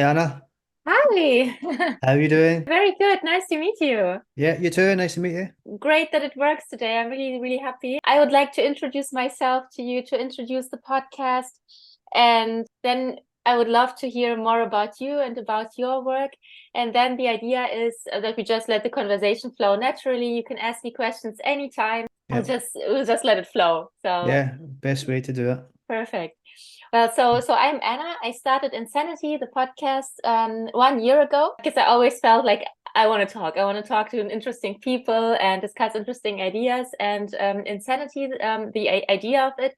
Anna. Hi. How are you doing? Very good. Nice to meet you. Yeah, you too. Nice to meet you. Great that it works today. I'm really, really happy. I would like to introduce myself to you, to introduce the podcast, and then I would love to hear more about you and about your work. And then the idea is that we just let the conversation flow naturally. You can ask me questions anytime. Yeah, We'll just let it flow. So yeah. Best way to do it. perfect. Well, so I'm Anna. I started Insanity, the podcast, 1 year ago because I always felt like I want to talk. I want to talk to interesting people and discuss interesting ideas. And Insanity, the idea of it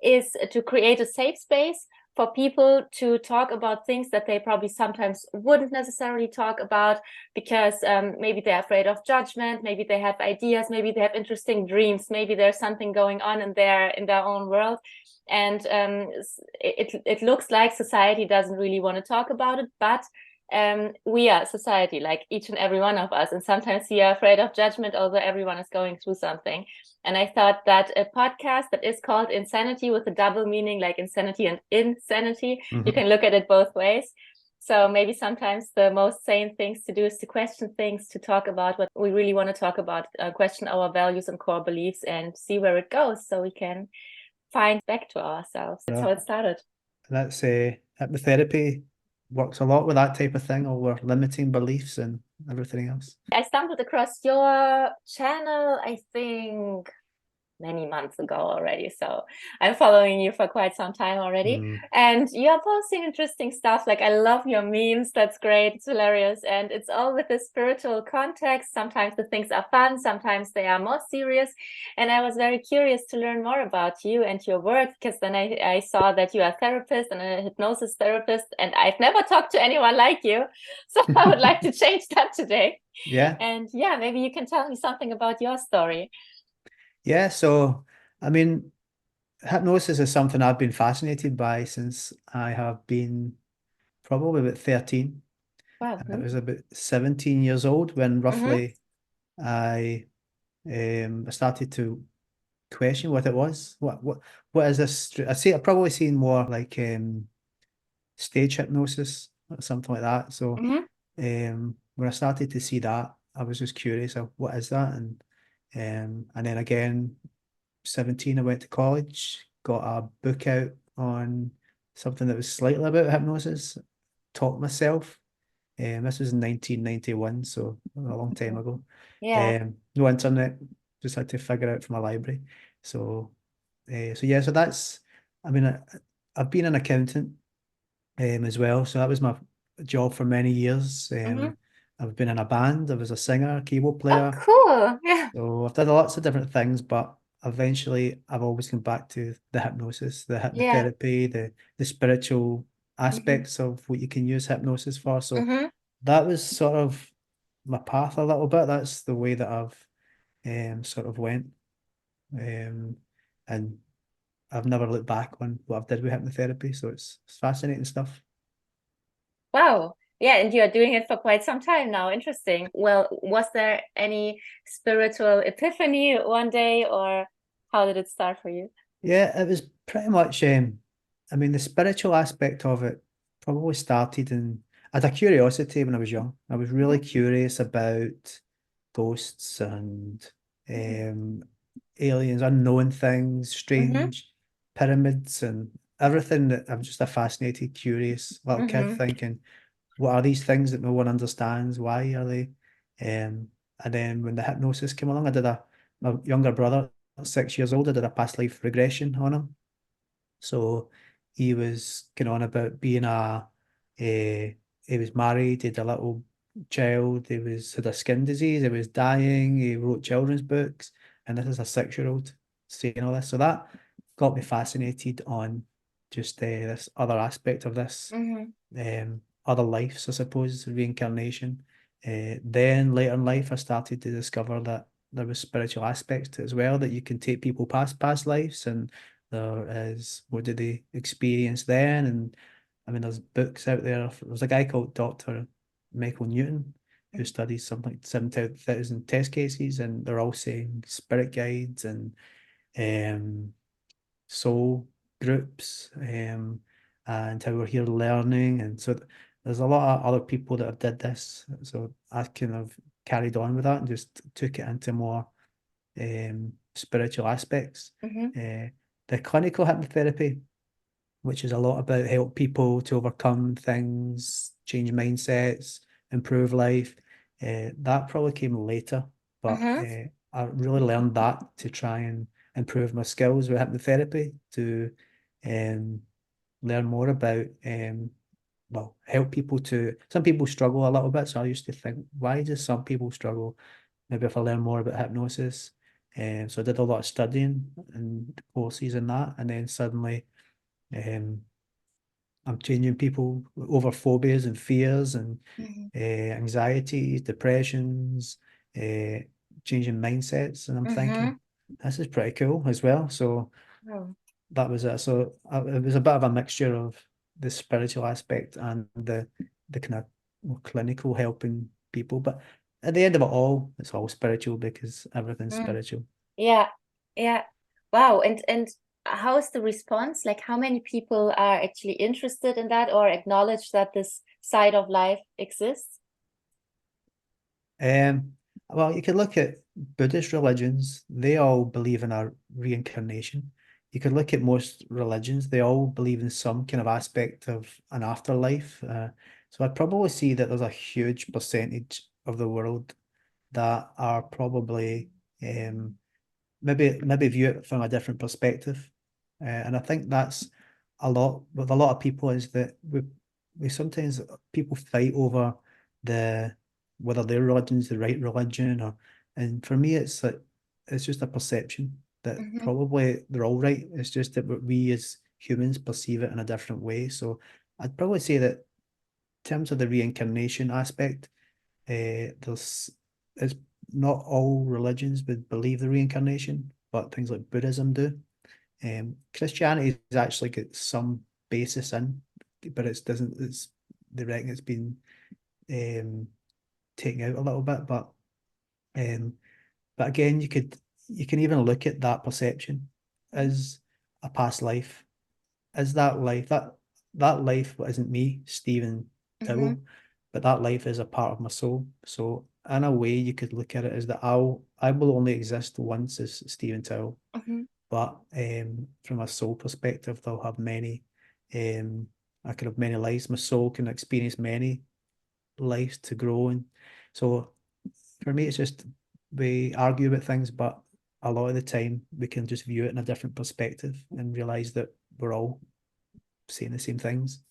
is to create a safe space for people to talk about things that they probably sometimes wouldn't necessarily talk about because maybe they're afraid of judgment, maybe they have ideas, maybe they have interesting dreams, maybe there's something going on in their own world, and it looks like society doesn't really want to talk about it, but we are society, like each and every one of us, and sometimes we are afraid of judgment, although everyone is going through something. And I thought that a podcast that is called Insanity, with a double meaning, like insanity and insanity, you Hmm. can look at it both ways. So maybe sometimes the most sane things to do is to question things, to talk about what we really want to talk about, question our values and core beliefs, and see where it goes, so we can find back to ourselves. That's how Yeah, it started. that's hypnotherapy works a lot with that type of thing, over limiting beliefs and everything else. I stumbled across your channel, I think many months ago already. So I'm following you for quite some time already. Mm. And you're posting interesting stuff. Like, I love your memes. That's great. It's hilarious. And it's all with a spiritual context. Sometimes the things are fun, sometimes they are more serious. And I was very curious to learn more about you and your work, because then I saw that you are a therapist and a hypnosis therapist. And I've never talked to anyone like you. So I would like to change that today. Yeah, And yeah, maybe you can tell me something about your story. yeah. So, I mean, hypnosis is something I've been fascinated by since I have been probably about 13. Wow. I was about 17 years old when Mm-hmm. roughly I I started to question what it was. What is this? I've probably seen more like stage hypnosis or something like that. So Mm-hmm. when I started to see that, I was just curious of what is that, and then again, 17, I went to college, got a book out on something that was slightly about hypnosis, taught myself. This was in 1991, so a long time ago. Yeah. No internet, just had to figure out from a library. So, so yeah, so that's, I mean, I've been an accountant as well, so that was my job for many years. Mm-hmm. I've been in a band, I was a singer, keyboard Oh, player, cool. Yeah. so I've done lots of different things, but eventually I've always come back to the hypnosis, the Yeah. hypnotherapy, the spiritual Mm-hmm. aspects of what you can use hypnosis for. So Mm-hmm. that was sort of my path a little bit. That's the way that I've sort of went. Um, and I've never looked back on what I've did with hypnotherapy. So it's fascinating stuff. Wow. Yeah, and you're doing it for quite some time now. Interesting. Well, was there any spiritual epiphany one day, or how did it start for you? Yeah, it was pretty much I mean the spiritual aspect of it probably started in I had a curiosity when I was young. I was really curious about ghosts and um aliens, unknown things, Mm-hmm. strange pyramids and everything. That I'm just a fascinated, curious little kid Mm-hmm. thinking, what are these things that no one understands? Why are they? And then when the hypnosis came along, my younger brother, 6 years old, I did a past life regression on him. So he was going on about being he was married, he had a little child, had a skin disease, he was dying, he wrote children's books, and this is a 6-year-old saying all this. So that got me fascinated on just this other aspect of this, Mm-hmm. other lives, I suppose, reincarnation. Then later in life, I started to discover that there was spiritual aspects to it as well, that you can take people past lives, and there is what did they experience then, and I mean there's books out there. There's a guy called Dr. Michael Newton who studies something like 7,000 test cases, and they're all saying spirit guides and um soul groups, and how we're here learning, and so there's a lot of other people that have did this, so I kind of carried on with that and just took it into more spiritual aspects. Mm-hmm. The clinical hypnotherapy, which is a lot about help people to overcome things, change mindsets, improve life. That probably came later, but Mm-hmm. I really learned that to try and improve my skills with hypnotherapy, to um, learn more about well, help people to, some people struggle a little bit. So I used to think, why do some people struggle? Maybe if I learn more about hypnosis. So I did a lot of studying and courses in that. And then suddenly um, I'm changing people over phobias and fears and Mm-hmm. anxieties, depressions, uh, changing mindsets. And I'm thinking, Mm-hmm. this is pretty cool as well. So Oh. that was it. So it was a bit of a mixture of the spiritual aspect and the kind of more clinical helping people. But at the end of it all, it's all spiritual because everything's Mm. spiritual. Yeah, yeah. Wow. And how is the response? Like, how many people are actually interested in that or acknowledge that this side of life exists? Um, well, you could look at Buddhist religions, they all believe in a reincarnation. You could look at most religions, they all believe in some kind of aspect of an afterlife. So I'd probably see that there's a huge percentage of the world that are probably maybe view it from a different perspective. And I think that's a lot with a lot of people is that we sometimes people fight over the whether their religion's the right religion or, and for me it's like it's just a perception that Mm-hmm. probably they're all right. It's just that we as humans perceive it in a different way. So I'd probably say that in terms of the reincarnation aspect, there's it's not all religions would believe the reincarnation, but things like Buddhism do. Christianity has actually got some basis in, but it doesn't. It's they reckon it's been um, taken out a little bit, um, but again, you can even look at that perception as a past life. Is that life that life isn't me, Stephen Mm-hmm. Towill, but that life is a part of my soul. So in a way, you could look at it as that I will only exist once as Stephen Towill, Mm-hmm. but from a soul perspective, they'll have many. Um, I could have many lives. My soul can experience many lives to grow in. So for me, it's just we argue about things, but a lot of the time we can just view it in a different perspective and realize that we're all saying the same things.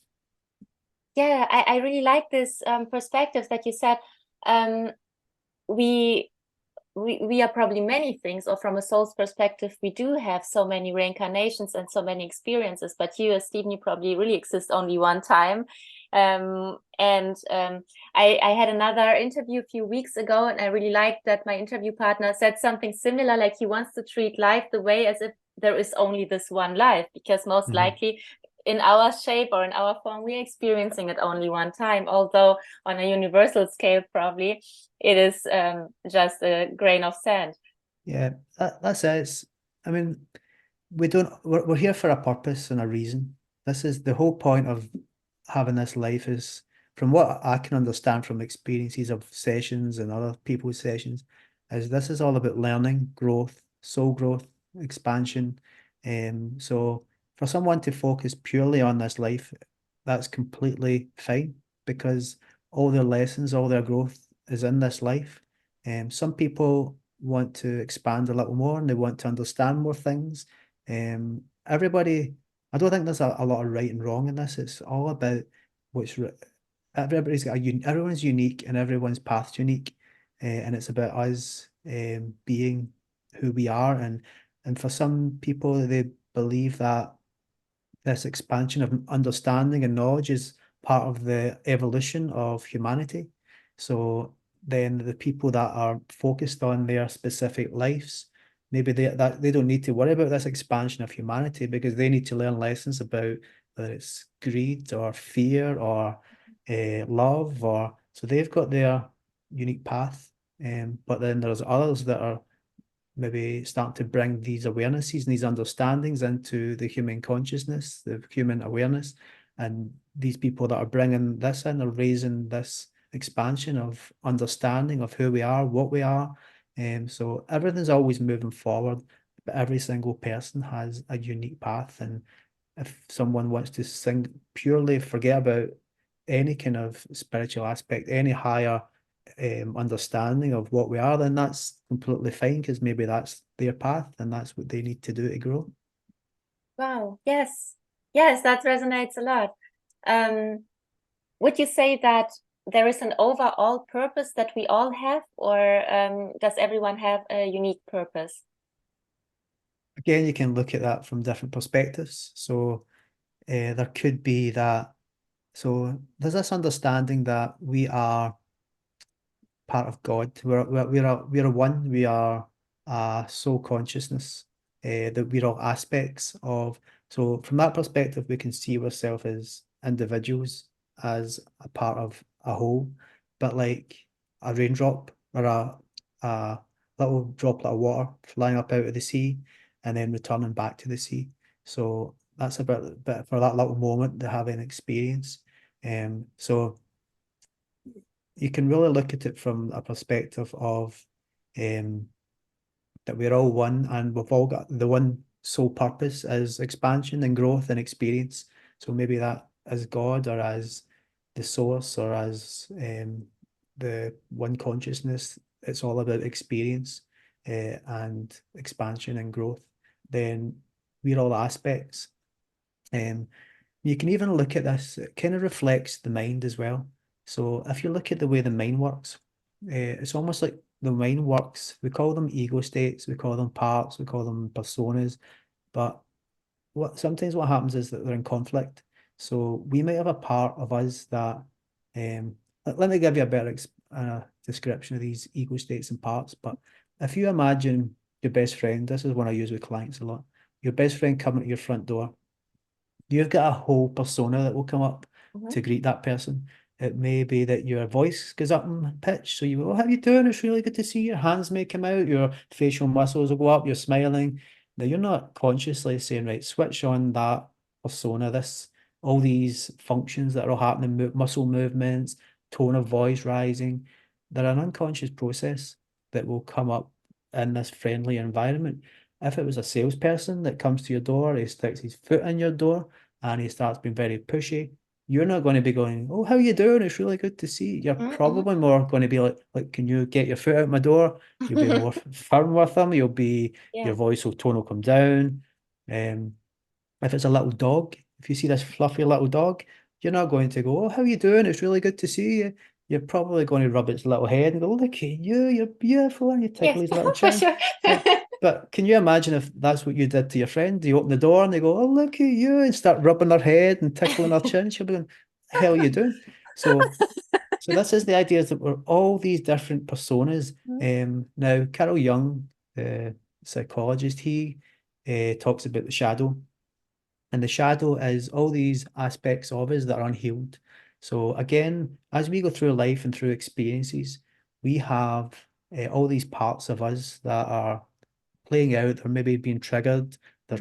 Yeah, I really like this perspective that you said. Um, we we are probably many things, or from a soul's perspective, we do have so many reincarnations and so many experiences. But you, as Stephen, you probably really exist only one time. I had another interview a few weeks ago, and I really liked that my interview partner said something similar, like he wants to treat life the way as if there is only this one life, because most Mhm. likely in our shape or in our form, we're experiencing it only one time, although on a universal scale, probably it is just a grain of sand. Yeah, that's it. I mean, we're here for a purpose and a reason. This is the whole point of having this life is, from what I can understand from experiences of sessions and other people's sessions, is this is all about learning, growth, soul growth, expansion. So for someone to focus purely on this life, that's completely fine because all their lessons, all their growth is in this life. Some people want to expand a little more and they want to understand more things. Everybody, I don't think there's a lot of right and wrong in this. It's all about what's everybody's got everyone's unique and everyone's path's unique, and it's about us being who we are. And for some people, they believe that this expansion of understanding and knowledge is part of the evolution of humanity. So then the people that are focused on their specific lives, maybe they don't need to worry about this expansion of humanity because they need to learn lessons about whether it's greed or fear or love or so they've got their unique path. But then there's others that are maybe start to bring these awarenesses and these understandings into the human consciousness, the human awareness. And these people that are bringing this in are raising this expansion of understanding of who we are, what we are. So everything's always moving forward, but every single person has a unique path. And if someone wants to sing purely forget about any kind of spiritual aspect, any higher understanding of what we are, then that's completely fine, because maybe that's their path and that's what they need to do to grow. Wow. Yes. Yes, that resonates a lot. Would you say that there is an overall purpose that we all have, or does everyone have a unique purpose? Again, you can look at that from different perspectives. So there could be that. So there's this understanding that we are part of God. We're a one. We are a soul consciousness. That we're all aspects of. So from that perspective, we can see ourselves as individuals, as a part of a whole. But like a raindrop or a little droplet of water flying up out of the sea and then returning back to the sea. So that's about bit for that little moment to have an experience. So you can really look at it from a perspective of that we're all one and we've all got the one sole purpose as expansion and growth and experience. So maybe that as God or as the source or as the one consciousness, it's all about experience and expansion and growth. Then we're all aspects. You can even look at this, it kind of reflects the mind as well. So if you look at the way the mind works, it's almost like the mind works. We call them ego states, we call them parts, we call them personas. But sometimes what happens is that they're in conflict. So we might have a part of us that, let me give you a better description of these ego states and parts. But if you imagine your best friend, this is one I use with clients a lot. Your best friend coming to your front door, you've got a whole persona that will come up to greet that person. It may be that your voice goes up in pitch. So you go, oh, how you doing? It's really good to see you. Your hands may come out, your facial muscles will go up, you're smiling. Now you're not consciously saying, right, switch on that persona, all these functions that are all happening, muscle movements, tone of voice rising. They're an unconscious process that will come up in this friendly environment. If it was a salesperson that comes to your door, he sticks his foot in your door and he starts being very pushy, you're not going to be going, oh, how you doing? It's really good to see you. You're probably more going to be like, can you get your foot out my door? You'll be more firm with them. Your voice tone will come down. If it's a little dog, if you see this fluffy little dog, you're not going to go, oh, how you doing? It's really good to see you. You're probably going to rub its little head and go, look at you, you're beautiful, and you tickle his little For chin. sure. But can you imagine if that's what you did to your friend? You open the door and they go, oh, look at you, and start rubbing their head and tickling their chin. She'll be going, the hell are you doing? So this is the idea, is that we're all these different personas. Now, Carl Jung, the psychologist, he talks about the shadow. And the shadow is all these aspects of us that are unhealed. So again, as we go through life and through experiences, we have all these parts of us that are playing out or maybe being triggered. They're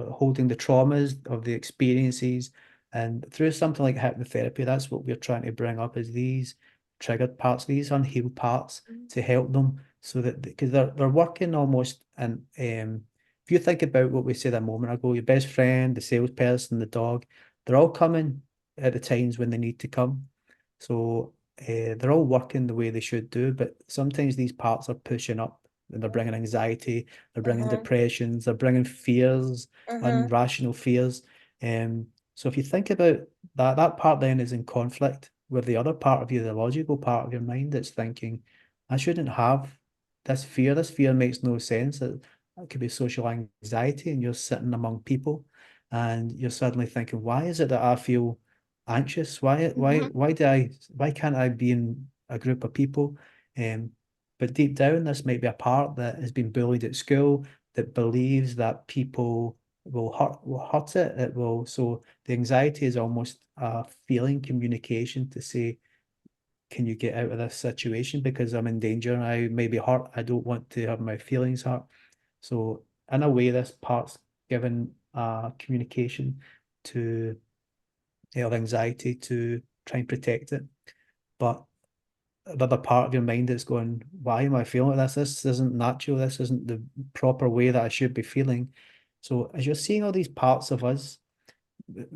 holding the traumas of the experiences. And through something like hypnotherapy, that's what we're trying to bring up, is these triggered parts, these unhealed parts, to help them, so that because they're working almost. And if you think about what we said a moment ago, your best friend, the salesperson, the dog, they're all coming at the times when they need to come. So they're all working the way they should do, but sometimes these parts are pushing up and they're bringing anxiety, they're bringing depressions, they're bringing fears, irrational fears. So if you think about that, that part then is in conflict with the other part of you, the logical part of your mind that's thinking, I shouldn't have this fear. This fear makes no sense. It could be social anxiety, and you're sitting among people and you're suddenly thinking, why is it that I feel anxious? Why can't I be in a group of people? But deep down, this might be a part that has been bullied at school, that believes that people will hurt it. It will. So the anxiety is almost a feeling communication to say, can you get out of this situation because I'm in danger and I may be hurt. I don't want to have my feelings hurt. So in a way, this part's given communication to of anxiety to try and protect it. But another part of your mind that's going, why am I feeling like this? This isn't natural. This isn't the proper way that I should be feeling. So as you're seeing all these parts of us,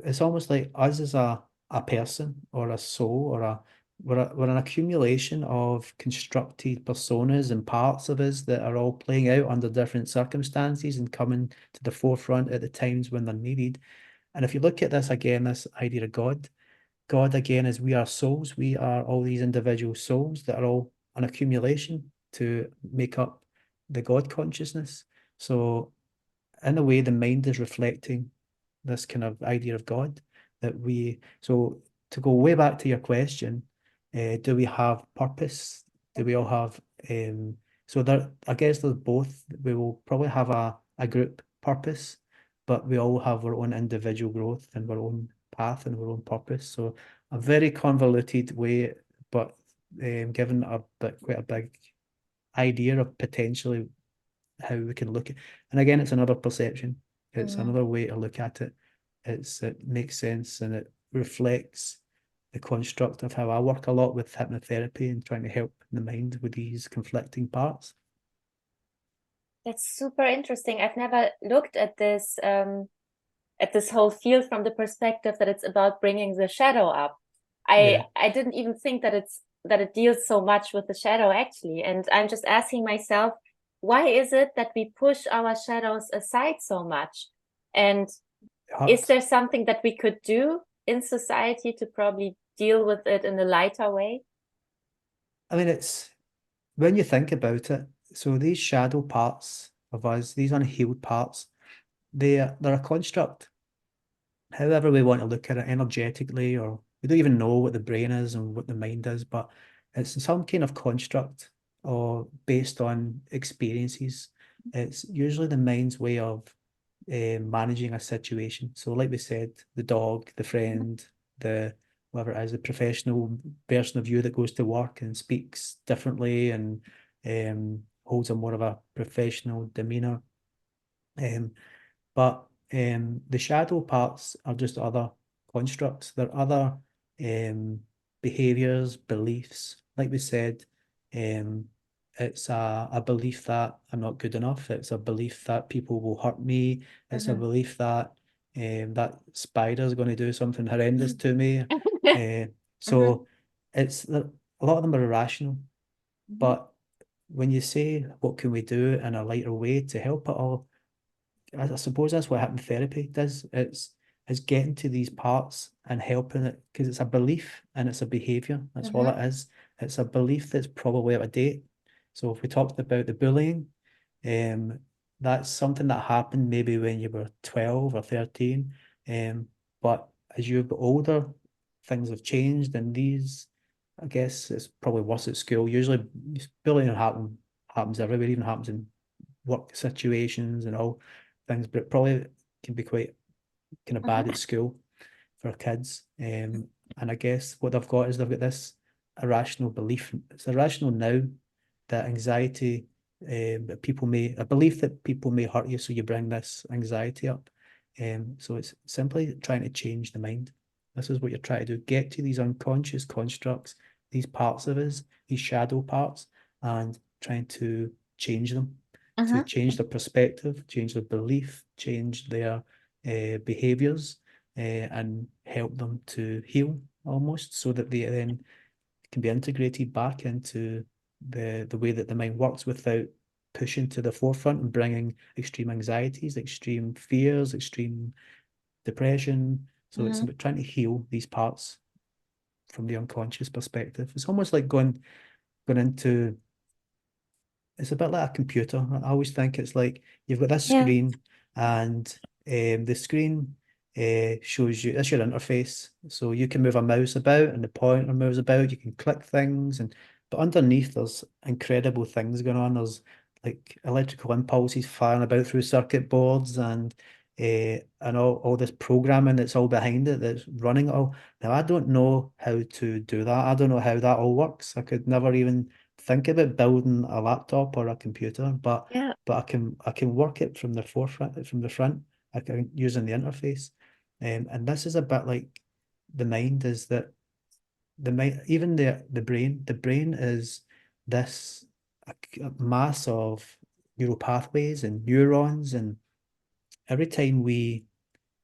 it's almost like us as a person or a soul or we're an accumulation of constructed personas and parts of us that are all playing out under different circumstances and coming to the forefront at the times when they're needed. And if you look at this again, this idea of God again is we are souls. We are all these individual souls that are all an accumulation to make up the God consciousness. So in a way, the mind is reflecting this kind of idea of God that so to go way back to your question, do we have purpose? Do we all have, so there, I guess there's both. We will probably have a group purpose, but we all have our own individual growth and our own path and our own purpose. So a very convoluted way, but given quite a big idea of potentially how we can look at, and again, it's another perception. It's another way to look at it. It makes sense and it reflects the construct of how I work a lot with hypnotherapy and trying to help the mind with these conflicting parts. That's super interesting. I've never looked at this whole field from the perspective that it's about bringing the shadow up. I didn't even think that it deals so much with the shadow actually. And I'm just asking myself, why is it that we push our shadows aside so much? And is there something that we could do in society to probably deal with it in a lighter way? I mean, it's when you think about it, so these shadow parts of us, these unhealed parts, they're a construct. However we want to look at it energetically, or we don't even know what the brain is and what the mind is, but it's some kind of construct or based on experiences. It's usually the mind's way of managing a situation. So like we said, the dog, the friend, the whatever it is, the professional version of you that goes to work and speaks differently and holds a more of a professional demeanor. But the shadow parts are just other constructs. They're other behaviors, beliefs. Like we said, it's a belief that I'm not good enough. It's a belief that people will hurt me. It's a belief that that spider's going to do something horrendous to me. So it's a lot of them are irrational. But when you say, what can we do in a lighter way to help it all? I suppose that's what hypnotherapy does. It's getting to these parts and helping it because it's a belief and it's a behavior. That's all it is. It's a belief that's probably out of date. So if we talked about the bullying, that's something that happened maybe when you were 12 or 13. But as you get older, things have changed and these, I guess it's probably worse at school. Usually bullying happens everywhere, even happens in work situations and all things, but it probably can be quite kind of bad at school for kids. And I guess what they've got is they've got this irrational belief. It's irrational now that anxiety, a belief that people may hurt you, so you bring this anxiety up. So it's simply trying to change the mind. This is what you're trying to do, get to these unconscious constructs, these parts of us, these shadow parts, and trying to change them, to change their perspective, change their belief, change their behaviors, and help them to heal almost, so that they then can be integrated back into the way that the mind works without pushing to the forefront and bringing extreme anxieties, extreme fears, extreme depression. So it's about trying to heal these parts from the unconscious perspective. It's almost like going into, it's a bit like a computer. I always think it's like you've got this screen and the screen shows you, that's your interface. So you can move a mouse about and the pointer moves about, you can click things, but underneath there's incredible things going on. There's like electrical impulses firing about through circuit boards and all this programming that's all behind it, that's running it all. Now I don't know how to do that. I don't know how that all works. I could never even think about building a laptop or a computer, but I can work it from the forefront, from the front. I can using the interface. And this is a bit like the mind is that the mind, even the brain is this a mass of neural pathways and neurons, and every time we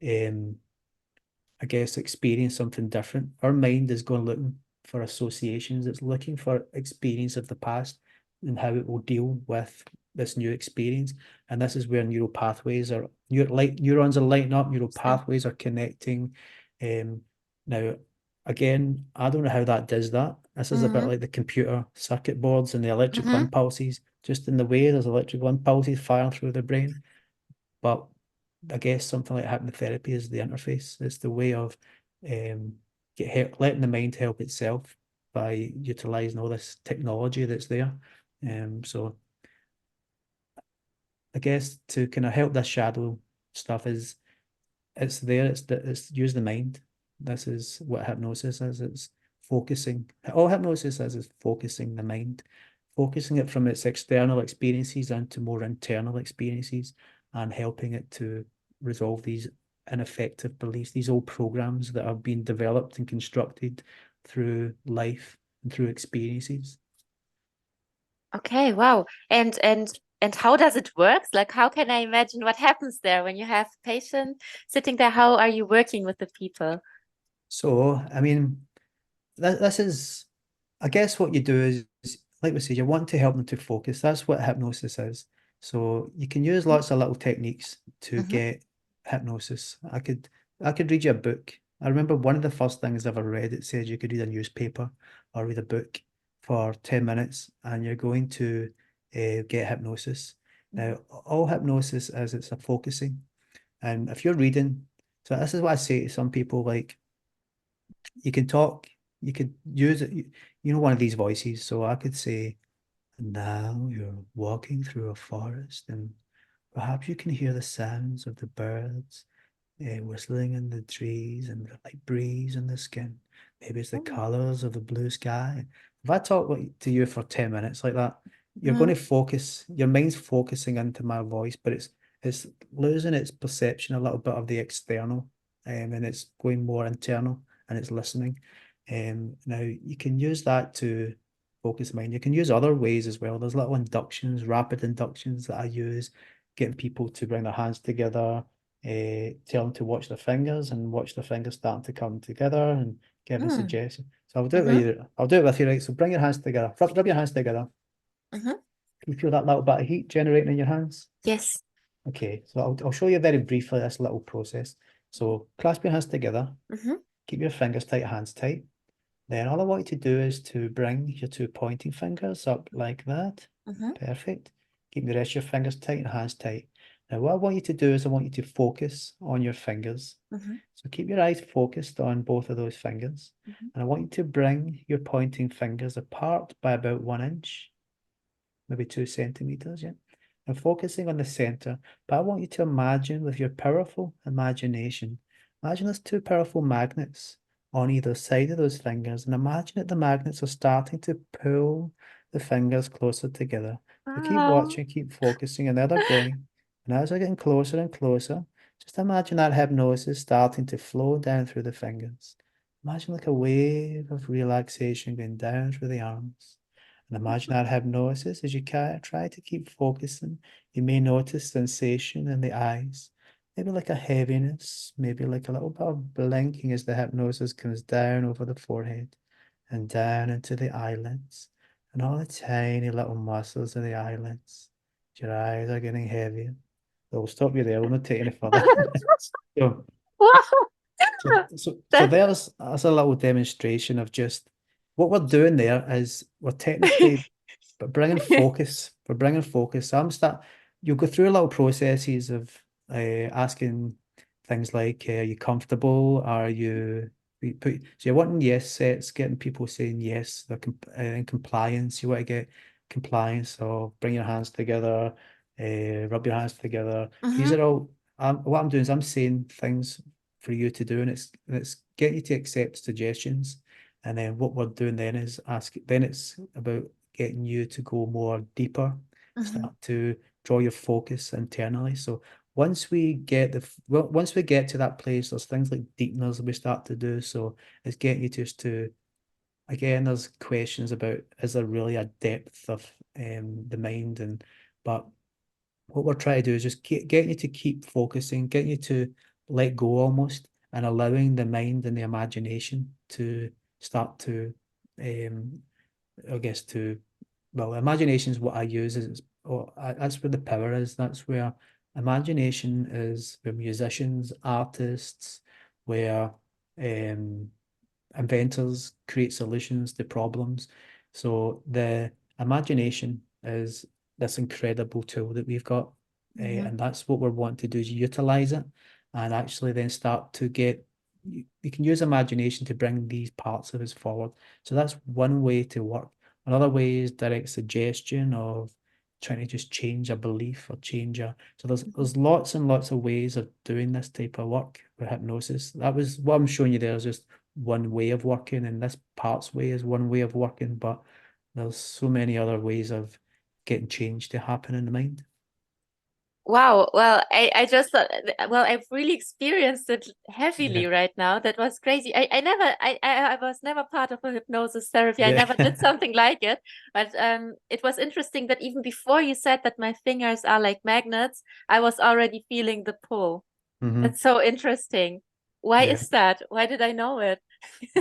I guess experience something different, our mind is going looking for associations. It's looking for experience of the past and how it will deal with this new experience. And this is where neural pathways are, neurons are lighting up, neural pathways are connecting. Now, again, I don't know how that does that. This is a bit like the computer circuit boards and the electrical impulses. Just in the way there's electrical impulses firing through the brain. But I guess something like hypnotherapy is the interface. It's the way of letting the mind help itself by utilizing all this technology that's there. So I guess to kind of help this shadow stuff is it's there. It's use the mind. This is what hypnosis is. It's focusing. All hypnosis is focusing the mind, focusing it from its external experiences into more internal experiences, and helping it to resolve these ineffective beliefs, these old programs that have been developed and constructed through life and through experiences. Okay, wow. And how does it work? Like, how can I imagine what happens there when you have a patient sitting there? How are you working with the people? So, I mean, this is, I guess what you do is, like we said, you want to help them to focus. That's what hypnosis is. So you can use lots of little techniques to Mm-hmm. get hypnosis. I could read you a book. I remember one of the first things I ever read, it said you could read a newspaper or read a book for 10 minutes and you're going to get hypnosis. Now, all hypnosis is it's a focusing. And if you're reading, so this is what I say to some people, like, you can talk, you could use it, you know, one of these voices. So I could say, now you're walking through a forest and perhaps you can hear the sounds of the birds whistling in the trees and the light breeze on the skin. Maybe it's the colors of the blue sky. If I talk to you for 10 minutes like that, you're going to focus, your mind's focusing into my voice, but it's losing its perception a little bit of the external, and it's going more internal and it's listening. Now you can use that to focus mind. You can use other ways as well. There's little inductions, rapid inductions that I use, getting people to bring their hands together, tell them to watch their fingers and watch their fingers starting to come together and give them suggestions. So I'll do it with you. I'll do it with you, right? So bring your hands together. Rub your hands together. Can you feel that little bit of heat generating in your hands? Yes. Okay, so I'll show you very briefly this little process. So clasp your hands together. Keep your fingers tight, hands tight. Then all I want you to do is to bring your two pointing fingers up like that. Perfect. Keep the rest of your fingers tight and hands tight. Now what I want you to do is I want you to focus on your fingers. So keep your eyes focused on both of those fingers. And I want you to bring your pointing fingers apart by about 1 inch, maybe 2 centimeters, yeah. And focusing on the center. But I want you to imagine with your powerful imagination, imagine there's two powerful magnets on either side of those fingers, and imagine that the magnets are starting to pull the fingers closer together. So keep Wow. watching, keep focusing, and there they're going. And as they're getting closer and closer, just imagine that hypnosis starting to flow down through the fingers. Imagine like a wave of relaxation going down through the arms. And imagine that hypnosis as you try to keep focusing. You may notice sensation in the eyes, maybe like a heaviness, maybe like a little bit of blinking as the hypnosis comes down over the forehead and down into the eyelids and all the tiny little muscles of the eyelids. Your eyes are getting heavier. We'll stop you there. We'll not take any further. So, Wow. so That's there's a little demonstration of just what we're doing there is we're technically but bringing focus. We're bringing focus. So you'll go through little processes of asking things like, are you comfortable? So you're wanting yes sets, getting people saying yes, they're in compliance. You want to get compliance, so bring your hands together, rub your hands together. These are all, what I'm doing is I'm saying things for you to do, and it's getting you to accept suggestions. And then what we're doing then is then it's about getting you to go more deeper, start to draw your focus internally. So once we get to that place, there's things like deepeners that we start to do. So it's getting you just to, again, there's questions about, is there really a depth of the mind? But what we're trying to do is just getting you to keep focusing, getting you to let go almost, and allowing the mind and the imagination to start to, I guess, well, imagination is what I use. That's where the power is. That's where imagination is, where musicians, artists, where um, inventors create solutions to problems. So the imagination is this incredible tool that we've got, and that's what we're wanting to do, is utilize it and actually then start to get. You can use imagination to bring these parts of us forward. So that's one way to work. Another way is direct suggestion of trying to just change a belief or change a. So there's lots and lots of ways of doing this type of work with hypnosis. That was what I'm showing you there, is just one way of working, and this parts way is one way of working, but there's so many other ways of getting change to happen in the mind. Wow. Well, I just thought, well, I've really experienced it heavily Yeah. right now. That was crazy. I was never part of a hypnosis therapy. I Yeah. never did something like it. But it was interesting that even before you said that my fingers are like magnets, I was already feeling the pull. Hmm. That's so interesting. Why Yeah. is that? Why did I know it?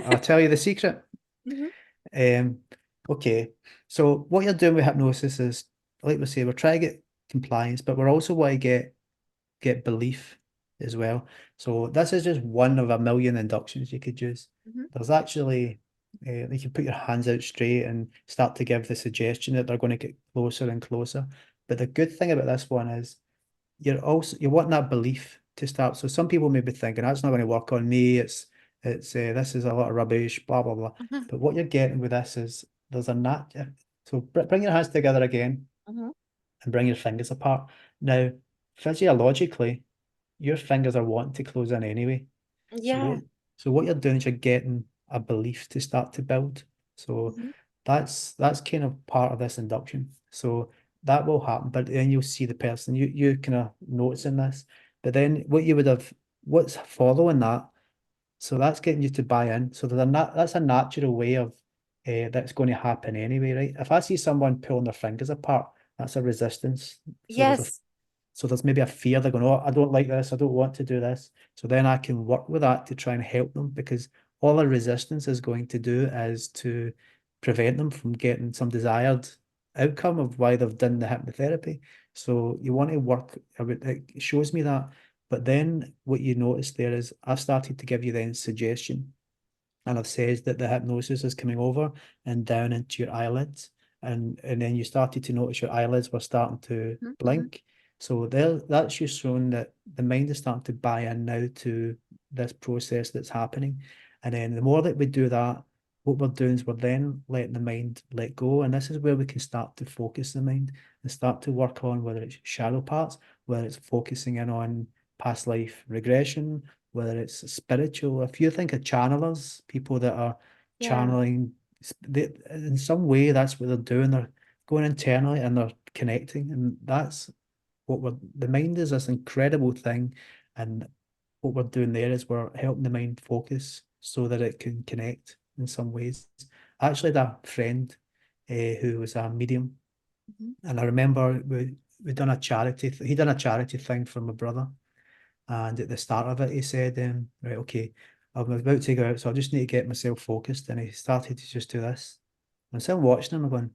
I'll tell you the secret. Mhm. Um, okay. So what you're doing with hypnosis is, like we say, we're trying to get compliance, but we're also want to get belief as well. So this is just one of a million inductions you could use. Mhm. There's actually, you can put your hands out straight and start to give the suggestion that they're going to get closer and closer. But the good thing about this one is you're wanting that belief to start. So some people may be thinking, that's not going to work on me. It's this is a lot of rubbish, blah blah blah. Mhm. But what you're getting with this is there's a nat. So bring your hands together again Mhm. and bring your fingers apart. Now, physiologically, your fingers are wanting to close in anyway. So Yeah. what you're doing is you're getting a belief to start to build. So Mhm. that's kind of part of this induction. So that will happen, but then you'll see the person, you kind of noticing this. But then what's following that, so that's getting you to buy in. So that's a natural way of that's going to happen anyway, right? If I see someone pulling their fingers apart, that's a resistance. Yes. So there's maybe a fear. They're going, oh, I don't like this. I don't want to do this. So then I can work with that to try and help them, because all the resistance is going to do is to prevent them from getting some desired outcome of why they've done the hypnotherapy. So you want to work, it shows me that. But then what you notice there is I've started to give you then suggestion, and I've said that the hypnosis is coming over and down into your eyelids, and then you started to notice your eyelids were starting to Mhm. Mhm. blink. So there, that's just showing that the mind is starting to buy in now to this process that's happening. And then the more that we do that, what we're doing is we're then letting the mind let go, and this is where we can start to focus the mind and start to work on whether it's shadow parts, whether it's focusing in on past life regression, whether it's spiritual. If you think of channelers, people that are Yeah. channeling, in some way, that's what they're doing. They're going internally and they're connecting, and that's the mind is this incredible thing, and what we're doing there is we're helping the mind focus so that it can connect in some ways. I actually had a friend who was a medium, Mhm. and I remember we done a charity. He done a charity thing for my brother, and at the start of it, he said, right, okay, I'm about to go out, so I just need to get myself focused. And he started to just do this. And so I'm watching him, I'm going,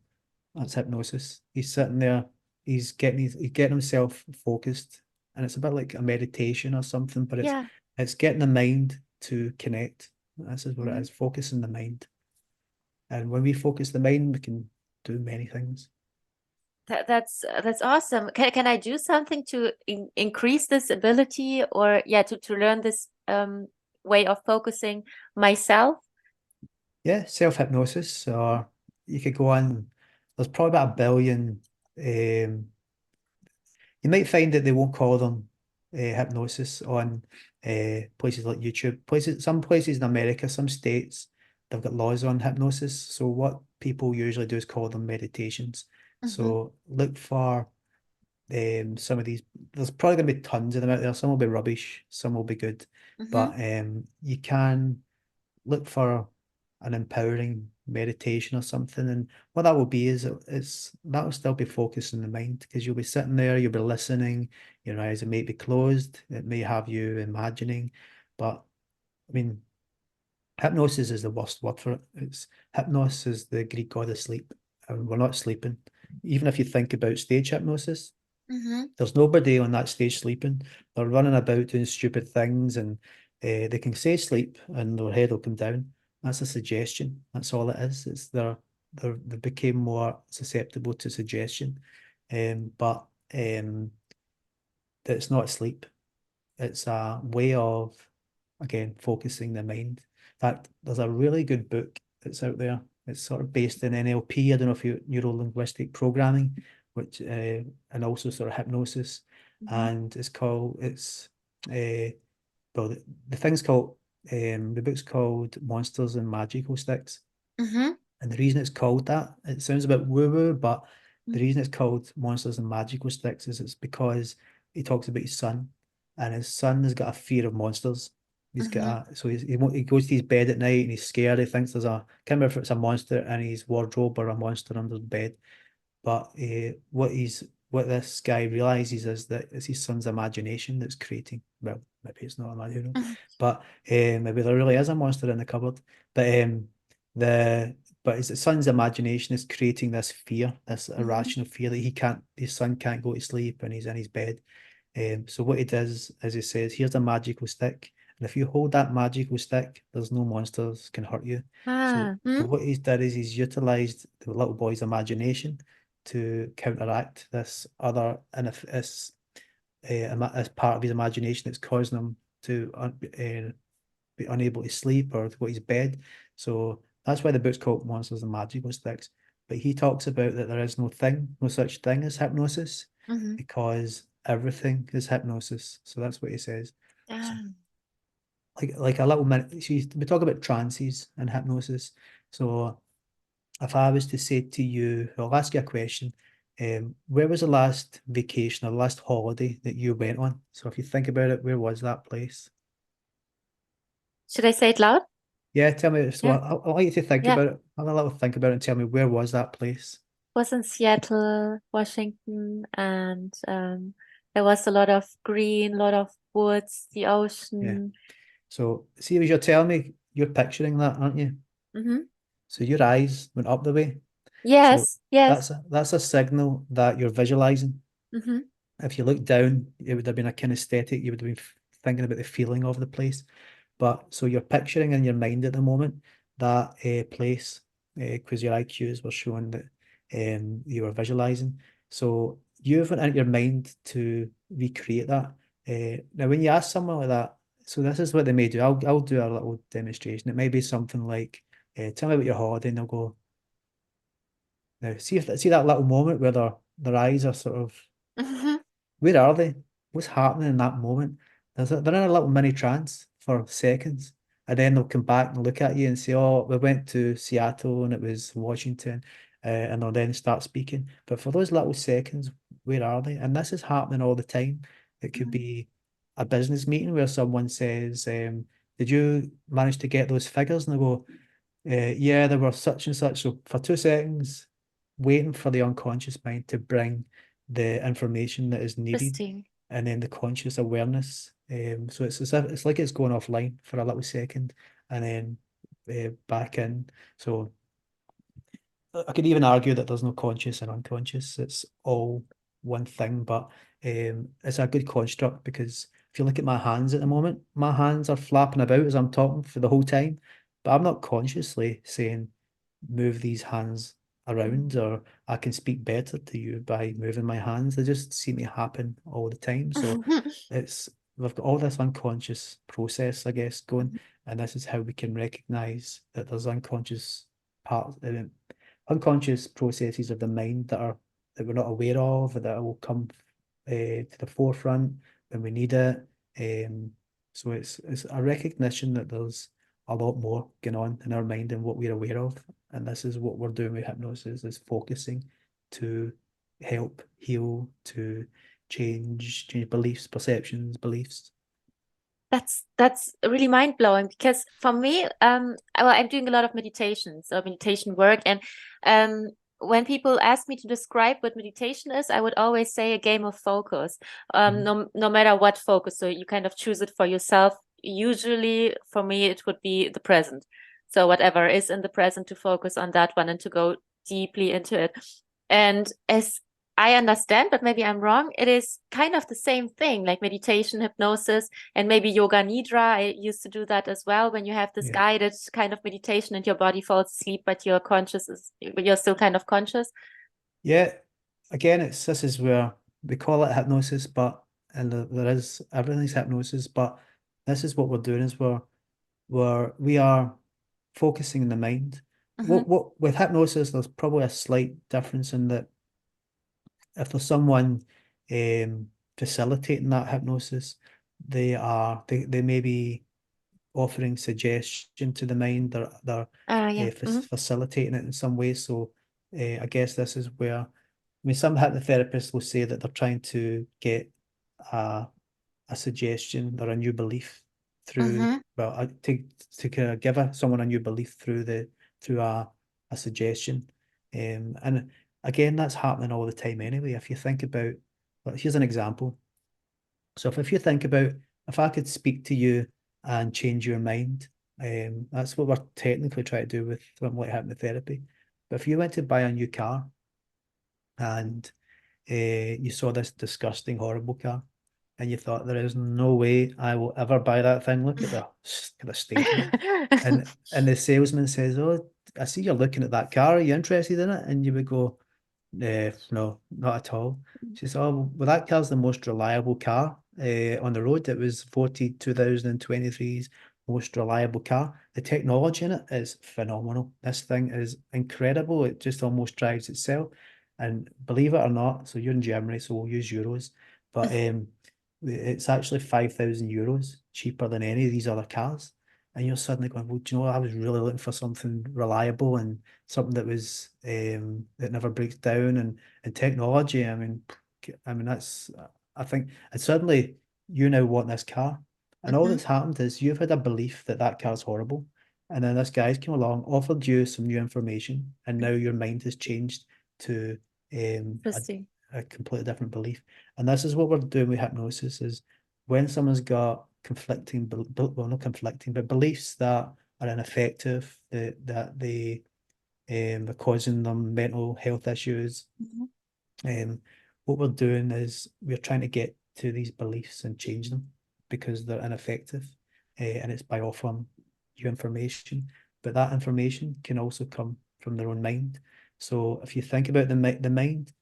that's hypnosis. He's sitting there, he's getting himself focused. And it's a bit like a meditation or something, but Yeah. it's getting the mind to connect. This is what it Mhm. is, focusing the mind. And when we focus the mind, we can do many things. That's awesome. Can I do something to increase this ability, or yeah, to learn this way of focusing myself? Yeah, self-hypnosis, or you could go on, there's probably about a billion you might find that they won't call them hypnosis on places like YouTube. Some places in America, some states, they've got laws on hypnosis. So what people usually do is call them meditations. Mhm. So look for some of these, there's probably going to be tons of them out there. Some will be rubbish, some will be good, Mm-hmm. but you can look for an empowering meditation or something, and what that will be is that will still be focusing the mind, because you'll be sitting there, you'll be listening, your eyes may be closed, it may have you imagining, but I mean, hypnosis is the worst word for it. It's hypnos is the Greek god of sleep, and we're not sleeping. Even if you think about stage hypnosis, Mm-hmm. there's nobody on that stage sleeping. They're running about doing stupid things, and they can say sleep and their head will come down. That's a suggestion. That's all it is. It's they became more susceptible to suggestion. But it's not sleep. It's a way of, again, focusing the mind. In fact, there's a really good book that's out there. It's sort of based in NLP. I don't know if you neuro-linguistic programming, which and also sort of hypnosis. Mm-hmm. And uh well, the thing's called the book's called Monsters and Magical Sticks. Mm-hmm. And the reason it's called that, it sounds a bit woo-woo, but the reason it's called Monsters and Magical Sticks is it's because he talks about his son, and his son has got a fear of monsters. He's Mm-hmm. got a, so he goes to his bed at night and he's scared. He thinks there's a, can't remember if it's a monster in his wardrobe or a monster under the bed. But what this guy realizes is that it's his son's imagination that's creating. Well, maybe it's not imagination, but maybe there really is a monster in the cupboard. But the but his son's imagination is creating this fear, this Mm-hmm. irrational fear that his son can't go to sleep and he's in his bed. So what he does is he says, "Here's a magical stick, and if you hold that magical stick, there's no monsters can hurt you." So, Ah. so Mm-hmm. what he's done is he's utilized the little boy's imagination to counteract this other, and if it's as part of his imagination that's causing him to be unable to sleep or to go to his bed. So that's why the book's called Monsters and Magical Sticks. But he talks about that there is no such thing as hypnosis, Mm-hmm. because everything is hypnosis. So that's what he says. So Ah. like a little minute. So we talk about trances and hypnosis. So if I was to say to you, I'll ask you a question. Where was the last vacation or the last holiday that you went on? So if you think about it, where was that place? Should I say it loud? Yeah, tell me. So Yeah. I'll like you to think Yeah. about it. Have a little think about it and tell me, where was that place? Was in Seattle, Washington, and there was a lot of green, a lot of woods, the Yeah. ocean. So see, as you're telling me, you're picturing that, aren't you? Mm-hmm. So your eyes went up the way. So Yes, yes. that's a signal that you're visualizing. Mm-hmm. If you look down, it would have been a kinesthetic. You would have been thinking about the feeling of the place. But so you're picturing in your mind at the moment that place, because your IQs were showing that you were visualizing. So you've went into your mind to recreate that. Now, when you ask someone like that, so this is what they may do. I'll do a little demonstration. It may be something like, "Tell me about your holiday," and they'll go, "Now, see that little moment where their eyes are sort of, Mm-hmm. where are they? What's happening in that moment?" They're in a little mini trance for seconds. And then they'll come back and look at you and say, "Oh, we went to Seattle and it was Washington." And they'll then start speaking. But for those little seconds, where are they? And this is happening all the time. It could be a business meeting where someone says, "Did you manage to get those figures?" And they go, yeah, there were such and such. So for 2 seconds, waiting for the unconscious mind to bring the information that is needed, Interesting. and then the conscious awareness. So it's as if it's like it's going offline for a little second, and then back in. So I could even argue that there's no conscious and unconscious. It's all one thing, but it's a good construct, because if you look at my hands at the moment, my hands are flapping about as I'm talking for the whole time, but I'm not consciously saying move these hands around, or I can speak better to you by moving my hands. They just seem to happen all the time. So it's we've got all this unconscious process, I guess, going, and this is how we can recognize that there's unconscious parts, unconscious processes of the mind that we're not aware of, that will come to the forefront when we need it. So it's a recognition that there's a lot more going on in our mind than what we're aware of, and this is what we're doing with hypnosis: is focusing to help heal, to change beliefs, perceptions, beliefs. That's really mind-blowing, because for me, well, I'm doing a lot of meditations or meditation work, and when people ask me to describe what meditation is, I would always say a game of focus. No matter what focus, so you kind of choose it for yourself. Usually, for me, it would be the present. So whatever is in the present, to focus on that one and to go deeply into it. And as I understand, but maybe I'm wrong, it is kind of the same thing, like meditation, hypnosis, and maybe yoga nidra. I used to do that as well, when you have this Yeah. guided kind of meditation and your body falls asleep, but you're still kind of conscious. Yeah. Again, this is where we call it hypnosis, but and there is everything's hypnosis, but this is what we're doing is we are focusing in the mind. Mm-hmm. What with hypnosis, there's probably a slight difference in that if there's someone facilitating that hypnosis, they may be offering suggestion to the mind. They're Yeah. Mm-hmm. facilitating it in some way. So I guess this is where, I mean, some hypnotherapists will say that they're trying to get a, a suggestion or a new belief through, Mm-hmm. well, to kind of give someone a new belief through a suggestion. And again, that's happening all the time anyway. If you think about, well, here's an example. So if you think about, if I could speak to you and change your mind, that's what we're technically trying to do with something like hypnotherapy. But if you went to buy a new car and you saw this disgusting, horrible car, and you thought there is no way I will ever buy that thing. Look at the state of it. And the salesman says, "Oh, I see you're looking at that car. Are you interested in it?" And you would go, no, not at all. She said, "Oh, well, that car's the most reliable car on the road. It was voted 2023's most reliable car. The technology in it is phenomenal. This thing is incredible. It just almost drives itself. And believe it or not, so you're in Germany, so we'll use euros, but it's actually 5,000 euros cheaper than any of these other cars." And you're suddenly going, "Well, do you know what? I was really looking for something reliable and something that was that never breaks down, and technology. I mean that's, I think, and suddenly you now want this car, and all Mm-hmm. that's happened is you've had a belief that that car's horrible, and then this guy's come along, offered you some new information, and now your mind has changed to a, Interesting. a completely different belief. And this is what we're doing with hypnosis: is when someone's got conflicting, well, not conflicting, but beliefs that are ineffective, that they're causing them mental health issues. Mm-hmm. What we're doing is we're trying to get to these beliefs and change them because they're ineffective, and it's by offering you information. But that information can also come from their own mind. So if you think about the mind,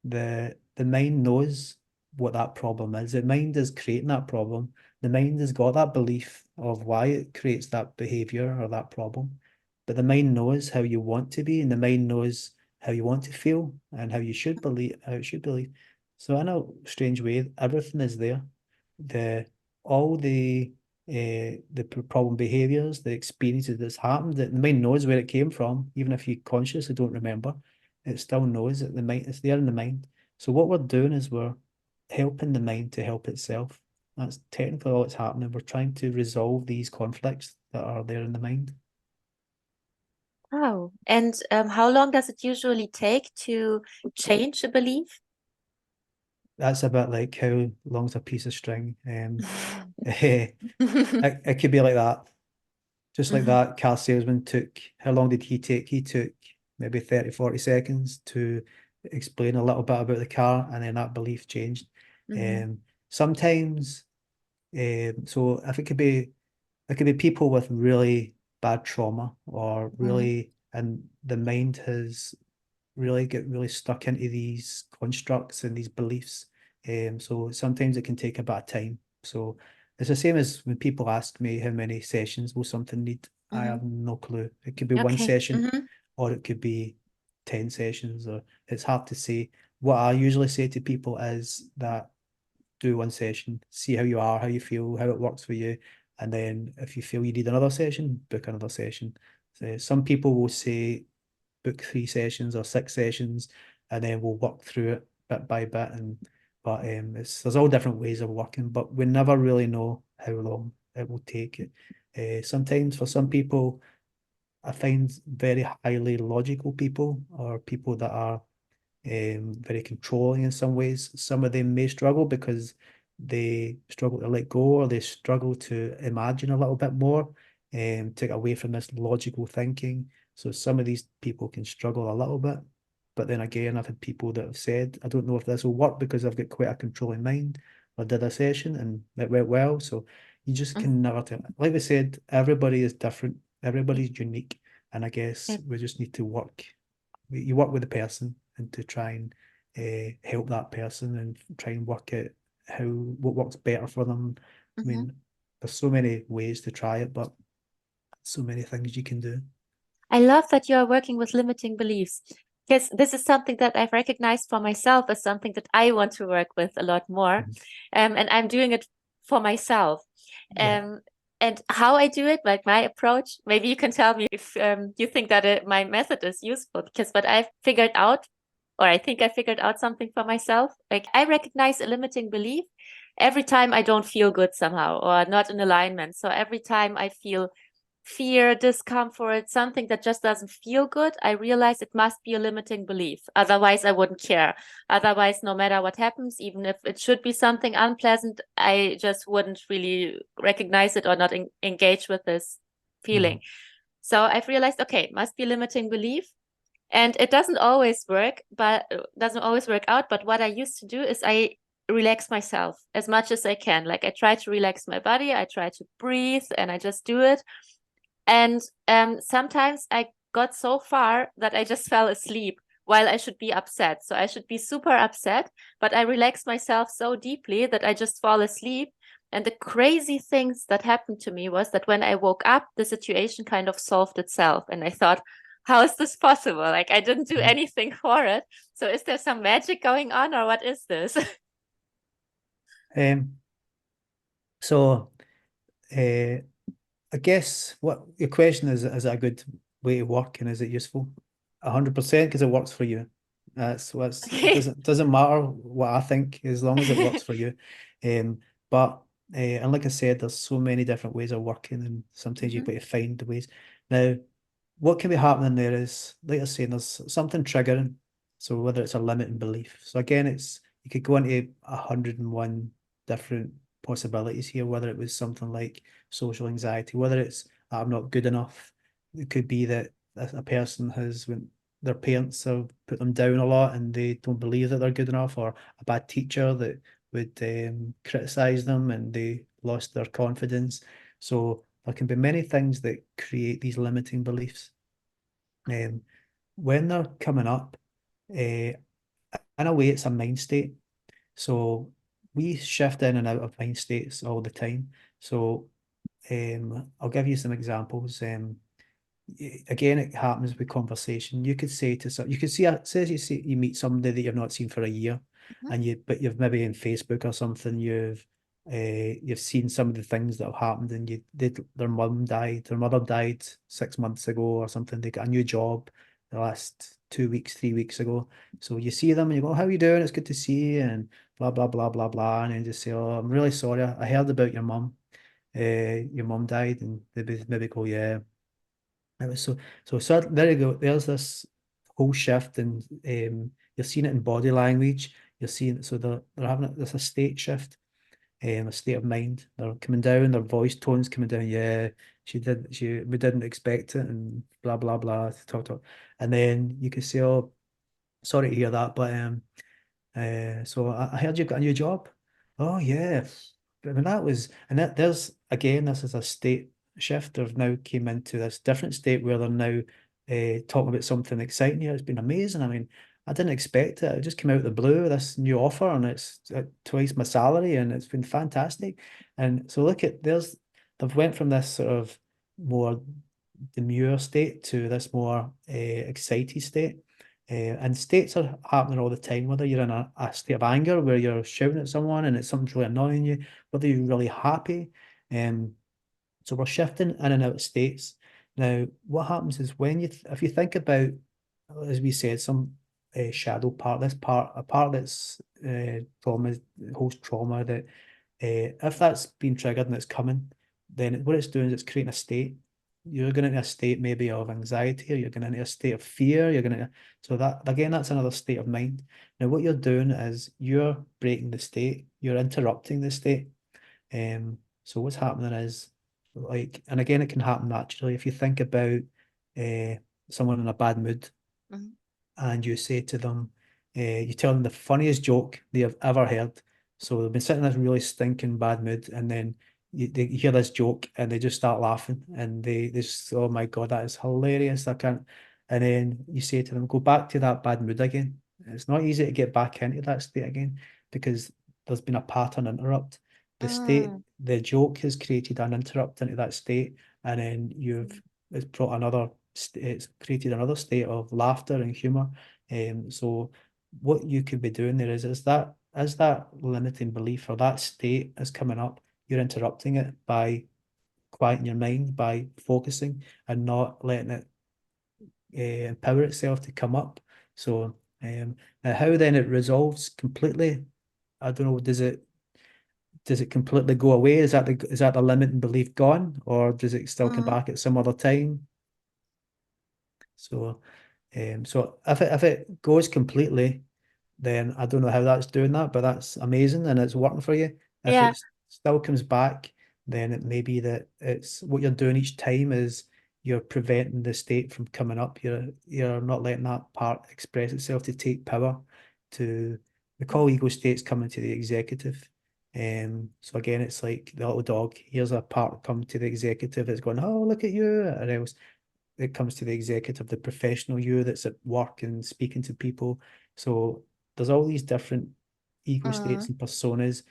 the mind knows what that problem is. The mind is creating that problem. The mind has got that belief of why it creates that behavior or that problem. But the mind knows how you want to be, and the mind knows how you want to feel and how you should believe, how it should believe. So in a strange way, everything is there. The all the problem behaviors, the experiences that's happened, that the mind knows where it came from, even if you consciously don't remember, it still knows that the mind, it's there in the mind. So what we're doing is we're helping the mind to help itself. That's technically all that's happening. We're trying to resolve these conflicts that are there in the mind. Oh, and how long does it usually take to change a belief? That's a bit like how long's a piece of string. It could be like that. Just like Mhm, that car salesman took, how long did he take? He took maybe 30, 40 seconds to explain a little bit about the car, and then that belief changed. mhm, Sometimes, so if it could be people with really bad trauma, or mhm. really, and the mind has really get really stuck into these constructs and these beliefs. So sometimes it can take a bit of time. So it's the same as when people ask me how many sessions will something need. I Mhm. have no clue. It could be one Okay. session, or it could be 10 sessions, or it's hard to say. What I usually say to people is that do one session, see how you are, how you feel, how it works for you. And then if you feel you need another session, book another session. So some people will say book 3 sessions or 6 sessions. and then we'll work through it bit by bit. But there's all different ways of working, but we never really know how long it will take. Sometimes for some people, I find very highly logical people, or people that are very controlling in some ways. Some of them may struggle because they struggle to let go, or they struggle to imagine a little bit more, and take away from this logical thinking. So some of these people can struggle a little bit. But then again, I've had people that have said, I don't know if this will work because I've got quite a controlling mind. I did a session and it went well. So you just Mhm. can never tell. Like we said, everybody is different. Everybody's unique. And I guess Yep. we just need to work. You work with the person and to try and help that person and try and work out what works better for them. I Mhm. mean, there's so many ways to try it, but so many things you can do. I love that you are working with limiting beliefs, because this is something that I've recognized for myself as something that I want to work with a lot more. Mhm. And I'm doing it for myself. Yeah. And how I do it, like my approach, maybe you can tell me if you think that my method is useful, because what I've figured out, or I think I figured out something for myself, like I recognize a limiting belief every time I don't feel good somehow or not in alignment. So every time I feel fear, discomfort, something that just doesn't feel good, I realize it must be a limiting belief. Otherwise, I wouldn't care. Otherwise, no matter what happens, even if it should be something unpleasant, I just wouldn't really recognize it or not engage with this feeling. Mhm. So I've realized, okay, must be limiting belief. And it doesn't always work, but doesn't always work out. But what I used to do is I relax myself as much as I can. Like I try to relax my body, I try to breathe, and I just do it. And sometimes I got so far that I just fell asleep while I should be upset. So I should be super upset, but I relax myself so deeply that I just fall asleep. And the crazy things that happened to me was that when I woke up, the situation kind of solved itself. And I thought, how is this possible? Like I didn't do Mhm. anything for it. So is there some magic going on, or what is this? Um, so uh, I guess what your question is it a good way to work and is it useful? 100% because it works for you. That's what's it Okay. doesn't matter what I think as long as it works for you. But and like I said, there's so many different ways of working, and sometimes you've Mhm. got to find the ways. Now, what can be happening there is, like I was saying, there's something triggering. So whether it's a limiting belief. So again, it's you could go into 101 different possibilities here, whether it was something like social anxiety, whether it's I'm not good enough. It could be that a person has when their parents have put them down a lot and they don't believe that they're good enough, or a bad teacher that would criticize them and they lost their confidence. So there can be many things that create these limiting beliefs. Um, when they're coming up, in a way, it's a mind state. So we shift in and out of mind states all the time. So I'll give you some examples. Again, it happens with conversation. You could say to some, you could see, say you meet somebody that you've not seen for a year, Mhm. and but you've maybe in Facebook or something, you've seen some of the things that have happened, and their mother died 6 months ago or something. They got a new job the last 2 weeks, 3 weeks ago. So you see them and you go, "How are you doing? It's good to see you," and blah blah blah blah blah, and then just say, "Oh, I'm really sorry. I heard about your mum. Your mum died," and they maybe go, "Yeah." It was so there you go. There's this whole shift, and you're seeing it in body language. You're seeing so they're having there's a state shift, a state of mind. They're coming down, their voice tones coming down. Yeah, we didn't expect it, and blah blah blah. Talk, and then you can say, "Oh, sorry to hear that, but so I heard you've got a new job." Oh yeah. I mean that was and that there's again this is a state shift. They've now came into this different state where they're now talking about something exciting here. It's been amazing. I mean, I didn't expect it. It just came out of the blue, this new offer, and it's twice my salary, and it's been fantastic. And so look at they've went from this sort of more demure state to this more excited state. And states are happening all the time, whether you're in a state of anger where you're shouting at someone and it's something's really annoying you, whether you're really happy. Um, so we're shifting in and out of states. Now, what happens is if you think about, as we said, some shadow part, a part that's trauma, holds trauma, that if that's been triggered and it's coming, then what it's doing is it's creating a state. You're going into a state maybe of anxiety, or you're going into a state of fear. So that again, that's another state of mind. Now, what you're doing is you're breaking the state, you're interrupting the state. So what's happening is, like, and again, it can happen naturally. If you think about someone in a bad mood, Mhm. and you say to them, you tell them the funniest joke they have ever heard. So they've been sitting in this really stinking bad mood, and then they hear this joke and they just start laughing, and they just, oh my God, that is hilarious. I can't. And then you say to them, go back to that bad mood again. It's not easy to get back into that state again, because there's been a pattern interrupt. Mm. The joke has created an interrupt into that state, and then it's brought it's created another state of laughter and humor. So what you could be doing there is that as that limiting belief or that state is coming up, you're interrupting it by quieting your mind, by focusing and not letting it empower itself to come up. So now how then it resolves completely, I don't know, does it completely go away? Is that the limiting belief gone, or does it still come Mm. back at some other time? So so if it goes completely, then I don't know how that's doing that, but that's amazing and it's working for you. If Yeah. it still comes back, then it may be that it's what you're doing each time is you're preventing the state from coming up. You're not letting that part express itself to take power. To We call ego states coming to the executive. So again, it's like the little dog. Here's a part come to the executive. It's going, oh, look at you, and else it comes to the executive, the professional you that's at work and speaking to people. So there's all these different ego states Mm. and personas,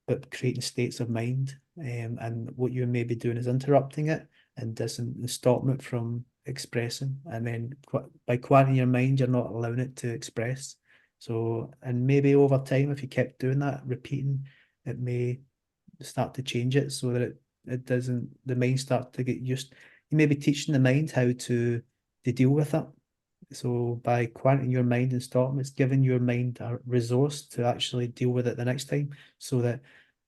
but creating states of mind. And what you may be doing is interrupting it and stopping it from expressing. And then by quieting your mind, you're not allowing it to express. So, and maybe over time, if you kept doing that, repeating, it may start to change it so that it doesn't, the mind starts to get used. You may be teaching the mind how to deal with it. So by quieting your mind and stopping, it's giving your mind a resource to actually deal with it the next time. So that,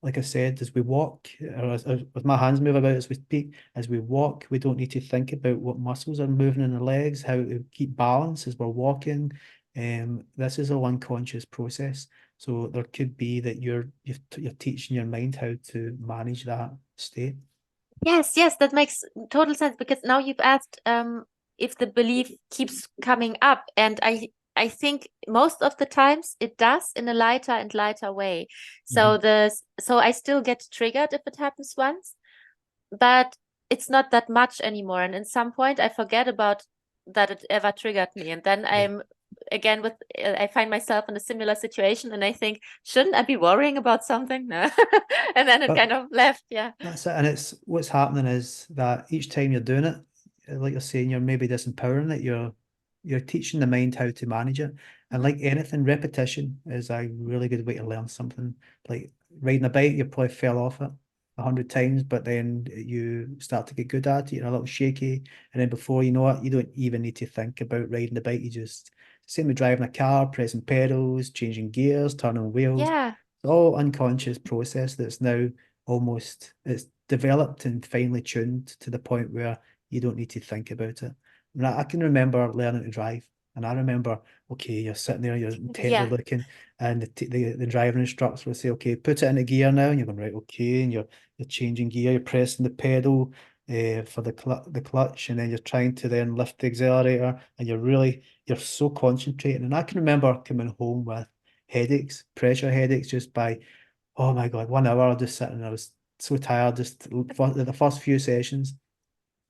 like I said, as we walk, or as my hands move about as we speak, as we walk, we don't need to think about what muscles are moving in the legs, how to keep balance as we're walking. This is a unconscious process. So there could be that you're teaching your mind how to manage that state. Yes, yes, that makes total sense because now you've asked if the belief keeps coming up, and I think most of the times it does in a lighter and lighter way. So Mhm. so I still get triggered if it happens once, but it's not that much anymore. And at some point I forget about that it ever triggered me, and then Yeah. I'm again with I find myself in a similar situation, and I think, shouldn't I be worrying about something? No. And then it But kind of left. Yeah. that's it. And it's what's happening is that each time you're doing it, like you're saying, you're maybe disempowering it. You're teaching the mind how to manage it. And Mhm. like anything, repetition is a really good way to learn something. Like riding a bike, you probably fell off it 100 times, but then you start to get good at it. You're a little shaky, and then before you know it, you don't even need to think about riding the bike. You just same with driving a car, pressing pedals, changing gears, turning wheels. Yeah. It's all unconscious process that's now almost it's developed and finely tuned to the point where you don't need to think about it. I mean, I can remember learning to drive, and I remember, okay, you're sitting there, you're intently Yeah. looking, and the driving instructor will say, okay, put it into gear now, and you're going, right, okay, and you're changing gear, you're pressing the pedal for the clutch, and then you're trying to then lift the accelerator, and you're so concentrating. And I can remember coming home with headaches, pressure headaches, just by, oh my God, 1 hour just sitting. I was so tired just for the first few sessions.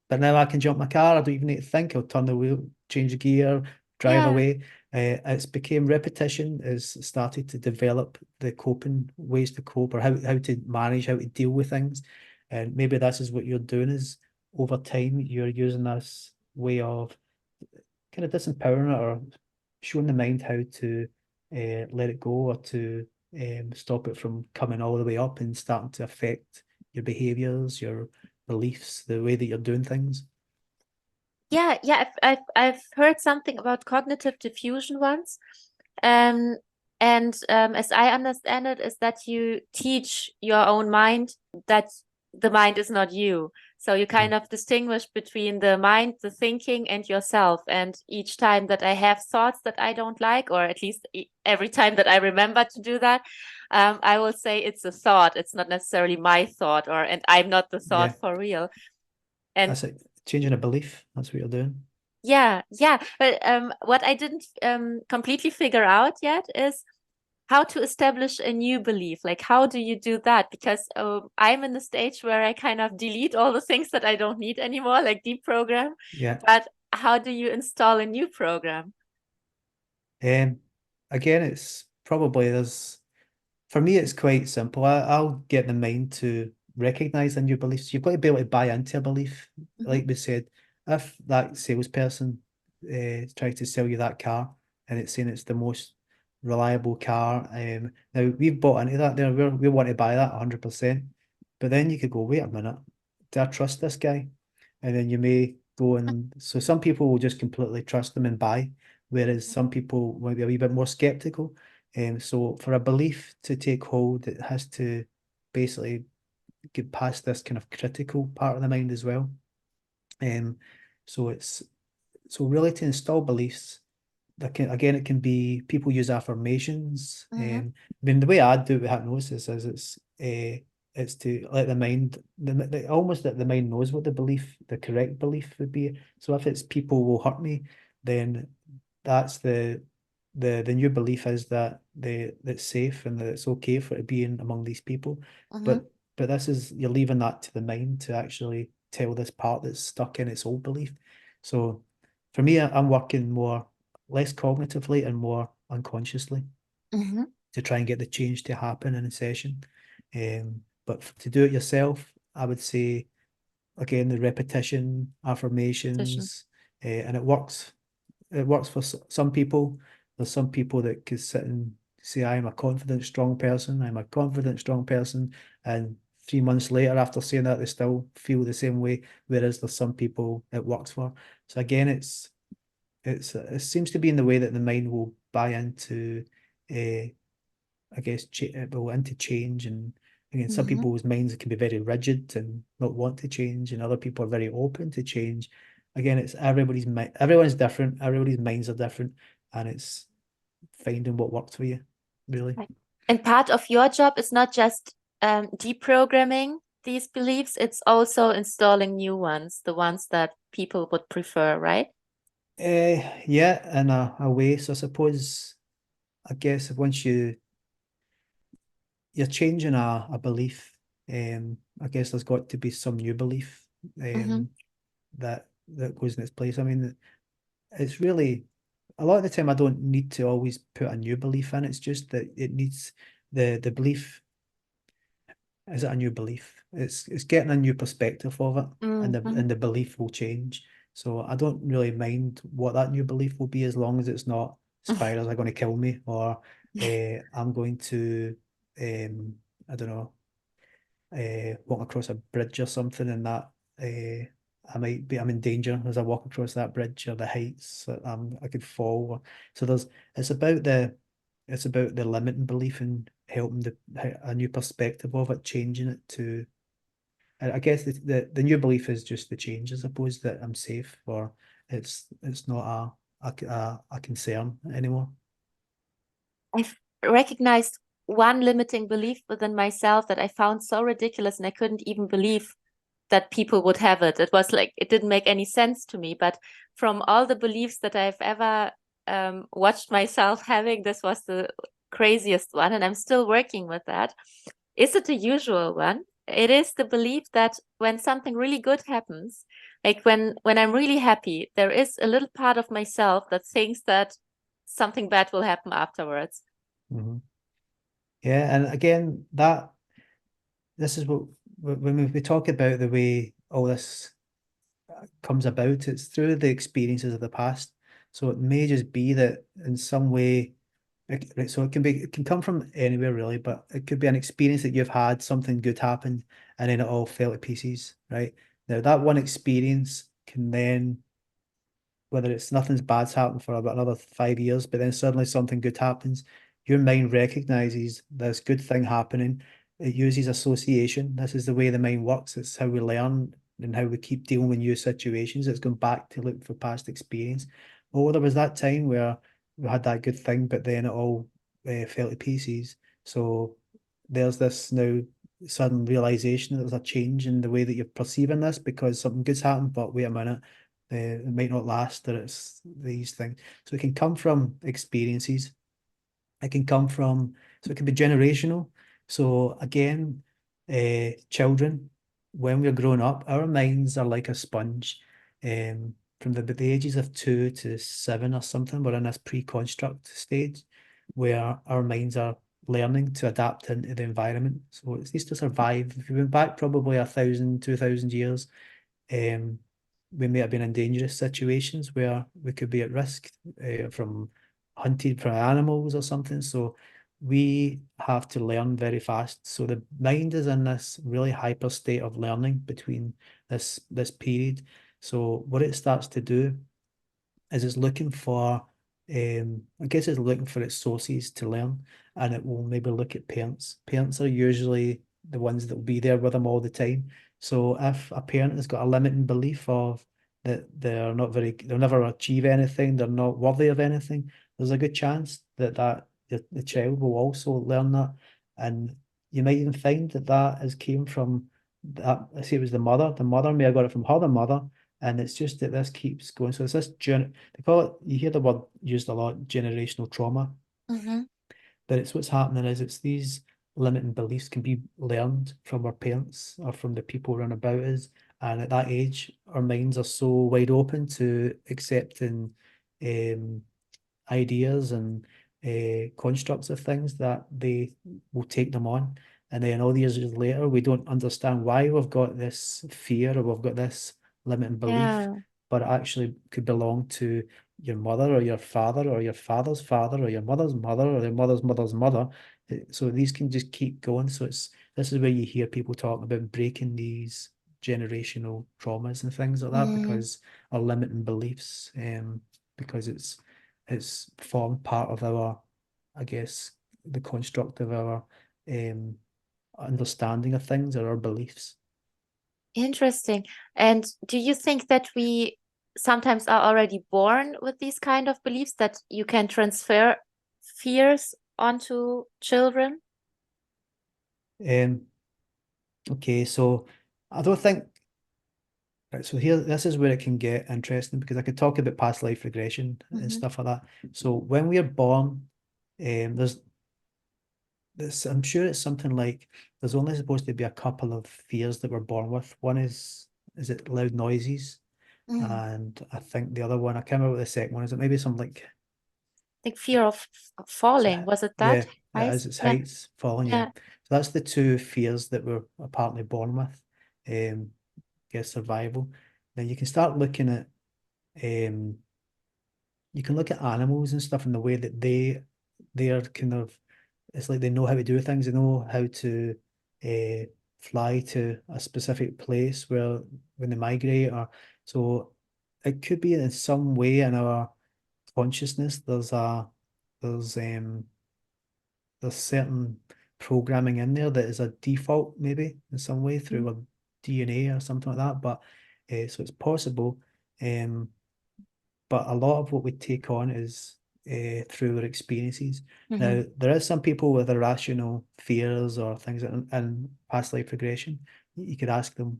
But now I can jump my car. I don't even need to think. I'll turn the wheel, change the gear, drive Yeah. away. It's became repetition has started to develop the coping ways to cope, or how to manage, how to deal with things. And maybe this is what you're doing is over time you're using this way of kind of disempowering it, or showing the mind how to let it go, or to stop it from coming all the way up and starting to affect your behaviors, your beliefs, the way that you're doing things. Yeah, yeah, I've heard something about cognitive diffusion once. Um, and as I understand it, is that you teach your own mind that the mind is not you. So you kind Mm. of distinguish between the mind, the thinking, and yourself. And each time that I have thoughts that I don't like, or at least every time that I remember to do that, I will say it's a thought. It's not necessarily my thought, and I'm not the Yeah, thought for real. And that's it. Changing a belief. That's what you're doing. yeah, yeah. But what I didn't completely figure out yet is how to establish a new belief. Like, how do you do that? Because I'm in the stage where I kind of delete all the things that I don't need anymore, like deprogram. Yeah. But how do you install a new program? Um, Again, it's probably there's for me, it's quite simple. I'll get the mind to recognize the new beliefs. You've got to be able to buy into a belief. Hmm. Like we said, if that salesperson tries to sell you that car and it's saying it's the most reliable car, now we've bought into that there. We want to buy that 100%. But then you could go, wait a minute, do I trust this guy? And then you may go and so some people will just completely trust them and buy, whereas some people might be a wee bit more skeptical. So for a belief to take hold, it has to basically get past this kind of critical part of the mind as well. Um, so it's so really to install beliefs, that can again it can be people use affirmations. Hmm. I mean the way I do it with hypnosis is it's to let the mind almost that the mind knows what the correct belief would be. So if it's people will hurt me, then that's the new belief is that that's safe and that it's okay for it to be in among these people. Hmm. But this is you're leaving that to the mind to actually tell this part that's stuck in its old belief. So for me, I'm working more less cognitively and more unconsciously Hmm. to try and get the change to happen in a session. But to do it yourself, I would say again the repetition, Vision. affirmations, and it works. It works for some people. There's some people that could sit and say, "I am a confident, strong person. I'm a confident, strong person," and 3 months later, after saying that, they still feel the same way. Whereas there's some people it works for. So again, it seems to be in the way that the mind will buy into, I guess, will into change. And again, some Hmm. people's minds can be very rigid and not want to change, and other people are very open to change. Again, it's everybody's mind. Everyone's different. Everybody's minds are different, and it's finding what works for you, really. Right. And part of your job is not just deprogramming these beliefs, it's also installing new ones, the ones that people would prefer, right? Yeah, in a way. So I suppose, I guess, once you're changing a belief, I guess there's got to be some new belief, Hmm. that goes in its place. I mean, it's really a lot of the time I don't need to always put a new belief in. It's just that it needs the belief. Is it a new belief? It's getting a new perspective of it, and Mm-hmm. the belief will change. So I don't really mind what that new belief will be as long as it's not spiders are going to kill me or I'm going to I don't know walk across a bridge or something, and that I'm in danger as I walk across that bridge or the heights that I could fall. So it's about the limiting belief and helping a new perspective of it, changing it to. I guess the new belief is just the change, I suppose, that I'm safe or it's not a concern anymore. I've recognized one limiting belief within myself that I found so ridiculous and I couldn't even believe that people would have it. It was like it didn't make any sense to me. But from all the beliefs that I've ever watched myself having, this was the craziest one, and I'm still working with that. Is it a usual one? It is the belief that when something really good happens, like when I'm really happy, there is a little part of myself that thinks that something bad will happen afterwards. Mhm. Yeah, and again, this is what when we talk about the way all this comes about, it's through the experiences of the past. So it may just be that in some way, right, so it can come from anywhere really, but it could be an experience that you've had, something good happened, and then it all fell to pieces, right? Now that one experience can then whether it's nothing's bad's happened for about another 5 years, but then suddenly something good happens, your mind recognizes this good thing happening. It uses association. This is the way the mind works. It's how we learn and how we keep dealing with new situations. It's going back to look for past experience. Oh, there was that time where we had that good thing, but then it all fell to pieces. So there's this now sudden realization that there's a change in the way that you're perceiving this because something good's happened, but wait a minute, it might not last, or it's these things. So it can come from experiences. It can come from, so it can be generational. So again, children, when we're growing up, our minds are like a sponge. From the ages of 2 to 7 or something, we're in this pre-construct stage where our minds are learning to adapt into the environment. So it's needs to survive. If we went back probably 1,000, 2,000 years, um, we may have been in dangerous situations where we could be at risk from hunted from animals or something. So we have to learn very fast. So the mind is in this really hyper state of learning between this period. So what it starts to do is it's looking for, I guess it's looking for its sources to learn, and it will maybe look at parents. Parents are usually the ones that will be there with them all the time. So if a parent has got a limiting belief of that they'll never achieve anything, they're not worthy of anything, there's a good chance that the child will also learn that, and you might even find that that has came from that. I say it was the mother. The mother may have got it from her mother, and it's just that this keeps going. So it's this they call it, you hear the word used a lot, generational trauma, Mm-hmm. but it's what's happening is it's these limiting beliefs can be learned from our parents or from the people around about us. And at that age, our minds are so wide open to accepting um, ideas and constructs of things that they will take them on. And then all these years later, we don't understand why we've got this fear or we've got this limiting belief, Yeah. but it actually could belong to your mother or your father or your father's father or your mother's mother or your mother's mother's mother. So these can just keep going. So this is where you hear people talking about breaking these generational traumas and things like that Mm. because our limiting beliefs, because it's formed part of our, I guess, the construct of our um, understanding of things or our beliefs. Interesting. And do you think that we sometimes are already born with these kind of beliefs that you can transfer fears onto children? Um, okay, so I don't think, right, so here, this is where it can get interesting because I could talk about past life regression and Mm-hmm. stuff like that. So when we are born, there's this, I'm sure it's something like there's only supposed to be a couple of fears that we're born with. One is it loud noises? Mm. And I think the other one, I can't remember what the second one is. It maybe some like, I think fear of so, falling, was it yeah, that? it Heights? is, it's Yeah. heights, falling, yeah. Yeah. So that's the two fears that we're apparently born with. Guess survival. Then you can start looking at, you can look at animals and stuff in the way that they are kind of, it's like they know how to do things. They know how to fly to a specific place where when they migrate, or so it could be in some way in our consciousness. There's there's certain programming in there that is a default maybe in some way through Mm-hmm. our DNA or something like that. But so it's possible. Um, but a lot of what we take on is through our experiences. Mm-hmm. Now, there is some people with irrational fears or things in past life regression. You could ask them,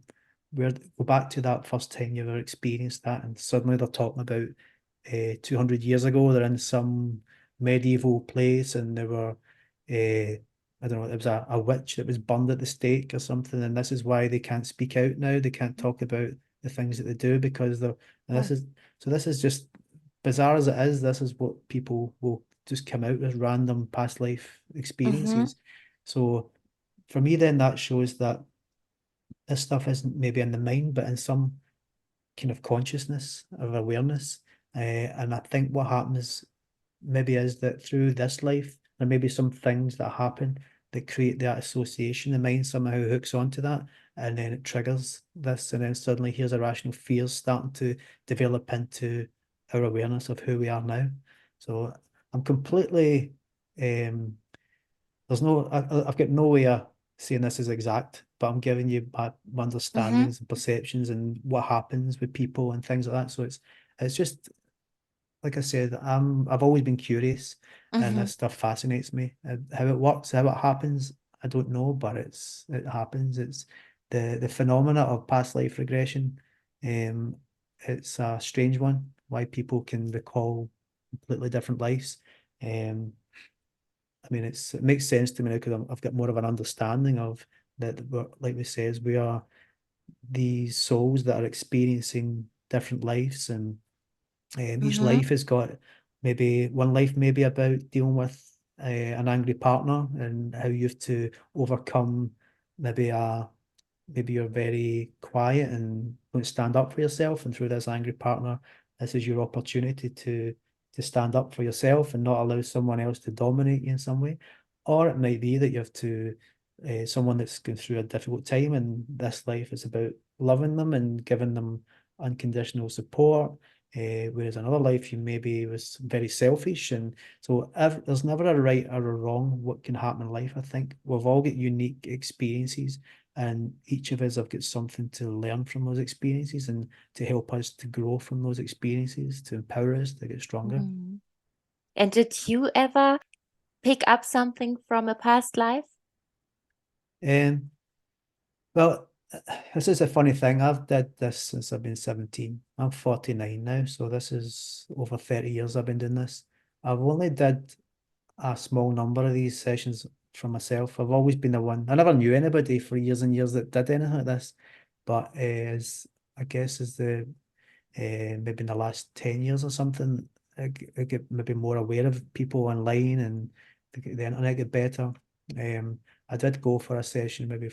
go back to that first time you ever experienced that, and suddenly they're talking about 200 years ago, they're in some medieval place and they were, I don't know, it was a witch that was burned at the stake or something, and this is why they can't speak out now. They can't talk about the things that they do because they're, and Oh. this is just bizarre as it is. This is what people will just come out as random past life Mm-hmm. experiences. So for me, then that shows that this stuff isn't maybe in the mind, but in some kind of consciousness of awareness. And I think what happens maybe is that through this life, there may be some things that happen that create that association. The mind somehow hooks onto that, and then it triggers this, and then suddenly here's irrational fears starting to develop into our awareness of who we are now. So I'm completely, there's no, I've got no way of saying this is exact, but I'm giving you my understandings and perceptions and what happens with people and things like that. So it's just, like I said, I've always been curious, and this stuff fascinates me. How it works, how it happens, I don't know, but it happens. It's the phenomena of past life regression. It's a strange one. Why people can recall completely different lives. Um, I mean, it makes sense to me now because I've got more of an understanding of that. Like we says, we are these souls that are experiencing different lives, and each life has got maybe one life maybe about dealing with an angry partner and how you have to overcome maybe maybe you're very quiet and don't stand up for yourself, and through this angry partner, this is your opportunity to stand up for yourself and not allow someone else to dominate you in some way. Or it might be that you have to someone that's going through a difficult time, and this life is about loving them and giving them unconditional support. Whereas another life you maybe was very selfish, and so there's never a right or a wrong what can happen in life. I think we've all got unique experiences, and each of us have got something to learn from those experiences and to help us to grow from those experiences, to empower us to get stronger. And did you ever pick up something from a past life? Well, this is a funny thing. I've did this since I've been 17. I'm 49 now, so this is over 30 years I've been doing this. I've only did a small number of these sessions for myself. I've always been the one. I never knew anybody for years and years that did anything like this, but I guess as the maybe in the last 10 years or something, I get maybe more aware of people online, and the internet get better. I did go for a session maybe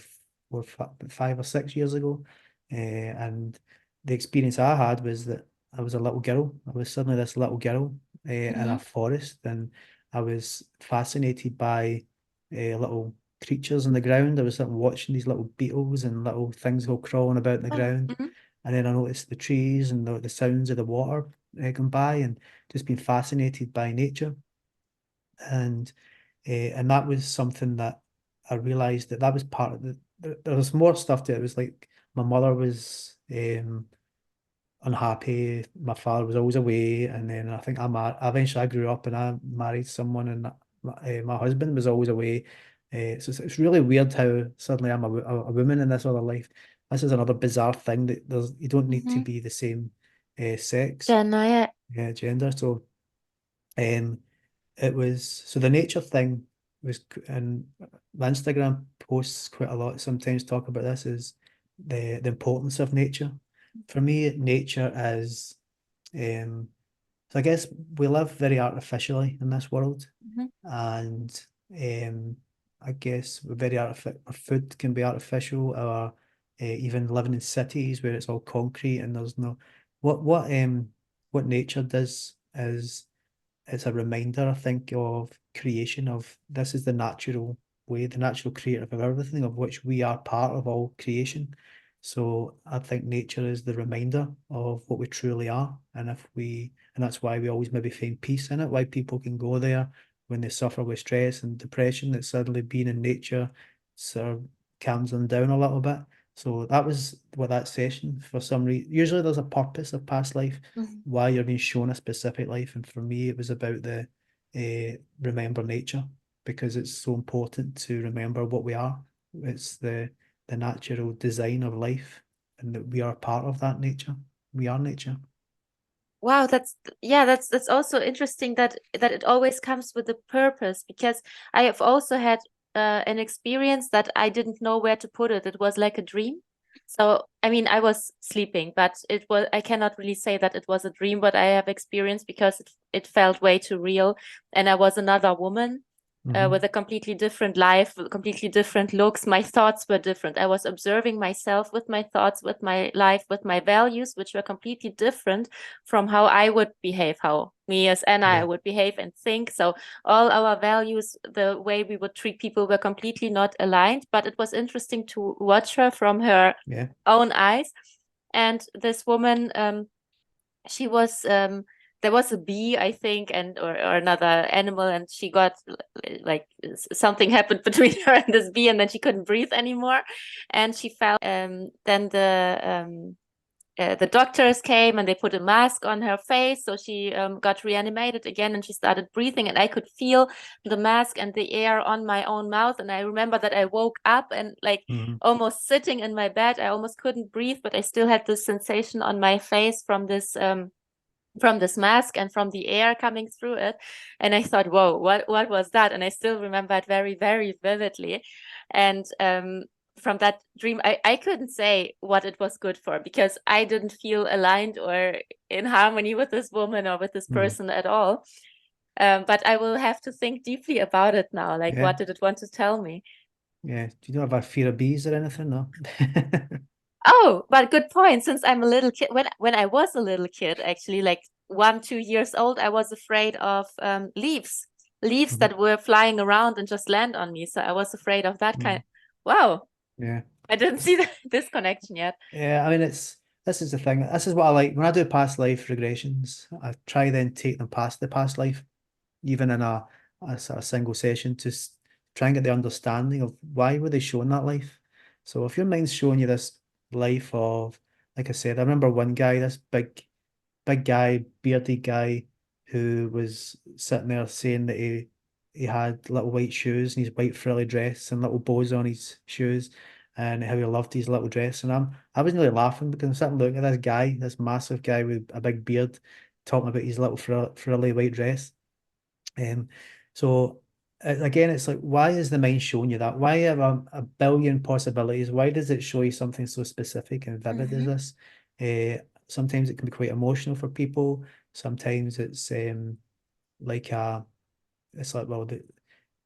5 or 6 years ago, and the experience I had was that I was a little girl. I was suddenly this little girl in a forest, and I was fascinated by little creatures on the ground. I was sitting watching these little beetles and little things go crawling about the ground. And then I noticed the trees and the sounds of the water going by, and just been fascinated by nature. And that was something that I realized that was part of there was more stuff to it. It was like my mother was unhappy. My father was always away, and then I think eventually I grew up and I married someone, and my husband was always away. So it's really weird how suddenly I'm a woman in this other life. This is another bizarre thing that you don't need to be the same sex, gender. So it was so the nature thing was, and my Instagram posts quite a lot sometimes talk about this, is the importance of nature. For me, nature is so I guess we live very artificially in this world, and I guess we're very our food can be artificial, or even living in cities where it's all concrete and there's no what nature does is it's a reminder, I think, of creation, of this is the natural way, the natural creator of everything, of which we are part of all creation. So I think nature is the reminder of what we truly are. And that's why we always maybe find peace in it, why people can go there when they suffer with stress and depression, that suddenly being in nature sort of calms them down a little bit. So that was what that session, for some reason, usually there's a purpose of past life, why you're being shown a specific life. And for me, it was about the remember nature, because it's so important to remember what we are. It's the natural design of life, and that we are part of that nature. We are nature. Wow, that's also interesting that it always comes with a purpose, because I have also had an experience that I didn't know where to put it. It was like a dream. So, I mean, I was sleeping, but I cannot really say that it was a dream, but I have experienced, because it felt way too real. And I was another woman with a completely different life, with completely different looks. My thoughts were different. I was observing myself with my thoughts, with my life, with my values, which were completely different from how I would behave, how me as Anna Yeah. would behave and think. So all our values, the way we would treat people, were completely not aligned. But it was interesting to watch her from her Yeah. own eyes. And this woman, she was there was a bee, I think, and or another animal, and she got like something happened between her and this bee, and then she couldn't breathe anymore, and she fell. Then the doctors came and they put a mask on her face, so she got reanimated again, and she started breathing, and I could feel the mask and the air on my own mouth. And I remember that I woke up and like almost sitting in my bed, I almost couldn't breathe, but I still had this sensation on my face from this mask and from the air coming through it. And I thought, whoa, what was that? And I still remember it very, very vividly. And from that dream, I couldn't say what it was good for, because I didn't feel aligned or in harmony with this woman or with this person at all. But I will have to think deeply about it now. Like, what did it want to tell me? Yeah. Do you not have a fear of bees or anything? No. Oh, but good point. Since I'm a little kid, when I was a little kid, actually, like 1, 2 years old, I was afraid of leaves that were flying around and just land on me. So I was afraid of that kind. Wow. Yeah. I didn't see this connection yet. Yeah, I mean, this is the thing. This is what I like when I do past life regressions. I try then take them past the past life, even in a sort of single session, to try and get the understanding of why were they showing that life. So if your mind's showing you this life of, like I said, I remember one guy, this big guy, bearded guy, who was sitting there saying that he had little white shoes and his white frilly dress and little bows on his shoes, and how he loved his little dress. And I was nearly laughing because I'm sitting looking at this guy, this massive guy with a big beard, talking about his little frilly white dress. So again, it's like, why is the mind showing you that? Why have a billion possibilities? Why does it show you something so specific and vivid as this? Sometimes it can be quite emotional for people. Sometimes it's like it's like, well,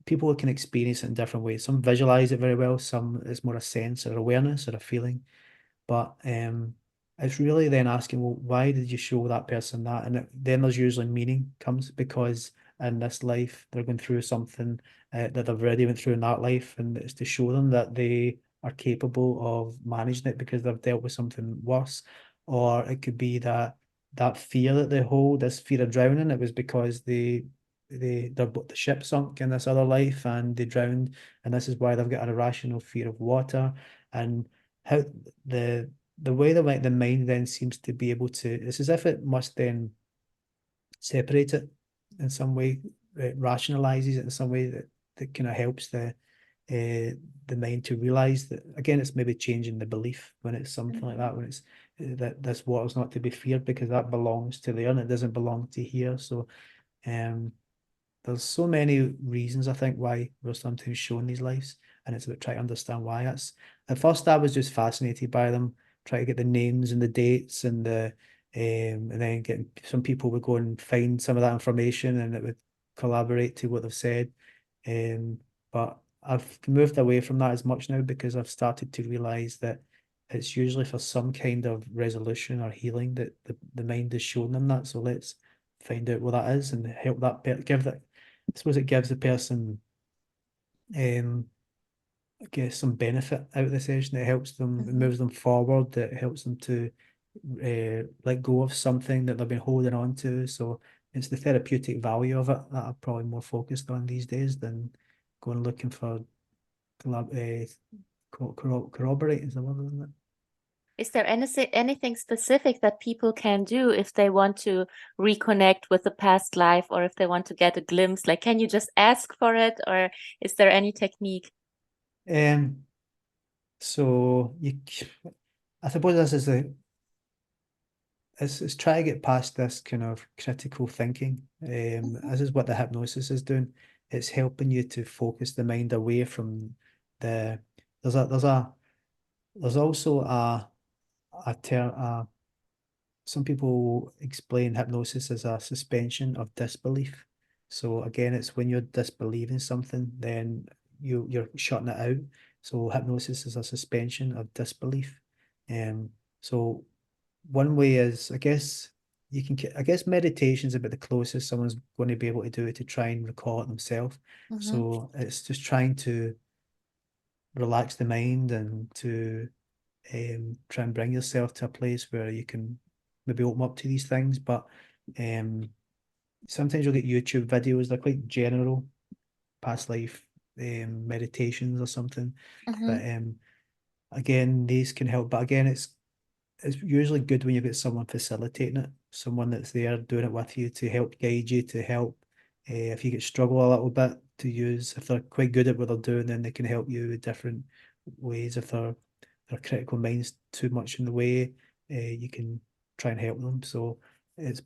people can experience it in different ways. Some visualize it very well. Some it's more a sense or awareness or a feeling. But it's really then asking, well, why did you show that person that? And then there's usually meaning comes, because in this life they're going through something that they've already went through in that life, and it's to show them that they are capable of managing it because they've dealt with something worse. Or it could be that fear that they hold, this fear of drowning, it was because the ship sunk in this other life and they drowned, and this is why they've got an irrational fear of water. And how the way the mind then seems to be able to, it's as if it must then separate it in some way, it rationalizes it in some way that kind of helps the mind to realize that, again, it's maybe changing the belief when it's something like that, when it's that this water's not to be feared because that belongs to there and it doesn't belong to here. So there's so many reasons, I think, why we're sometimes shown these lives, and it's about trying to understand why. It's at first I was just fascinated by them, try to get the names and the dates and and then getting some people would go and find some of that information and it would collaborate to what they've said. But I've moved away from that as much now because I've started to realize that it's usually for some kind of resolution or healing that the mind is showing them that. So let's find out what that is and help that give that. I suppose it gives the person, I guess, some benefit out of the session. It helps them, it moves them forward. It helps them to let go of something that they've been holding on to. So it's the therapeutic value of it that I'm probably more focused on these days than going looking for corroborating someone, isn't it? Is there anything specific that people can do if they want to reconnect with the past life, or if they want to get a glimpse? Like, can you just ask for it, or is there any technique? So I suppose this is it's try to get past this kind of critical thinking. This is what the hypnosis is doing. It's helping you to focus the mind away from the. There's also a term. Some people explain hypnosis as a suspension of disbelief. So again, it's when you're disbelieving something, then you're shutting it out. So hypnosis is a suspension of disbelief. So one way is, I guess meditation is about the closest someone's going to be able to do it to try and recall it themselves. So it's just trying to relax the mind and to try and bring yourself to a place where you can maybe open up to these things. But Sometimes you'll get YouTube videos, they're quite general, past life meditations or something. But again, these can help. But again, it's usually good when you've got someone facilitating it, someone that's there doing it with you to help guide you, to help if you get struggle a little bit to use. If they're quite good at what they're doing, then they can help you with different ways. If their critical mind's too much in the way, you can try and help them. So it's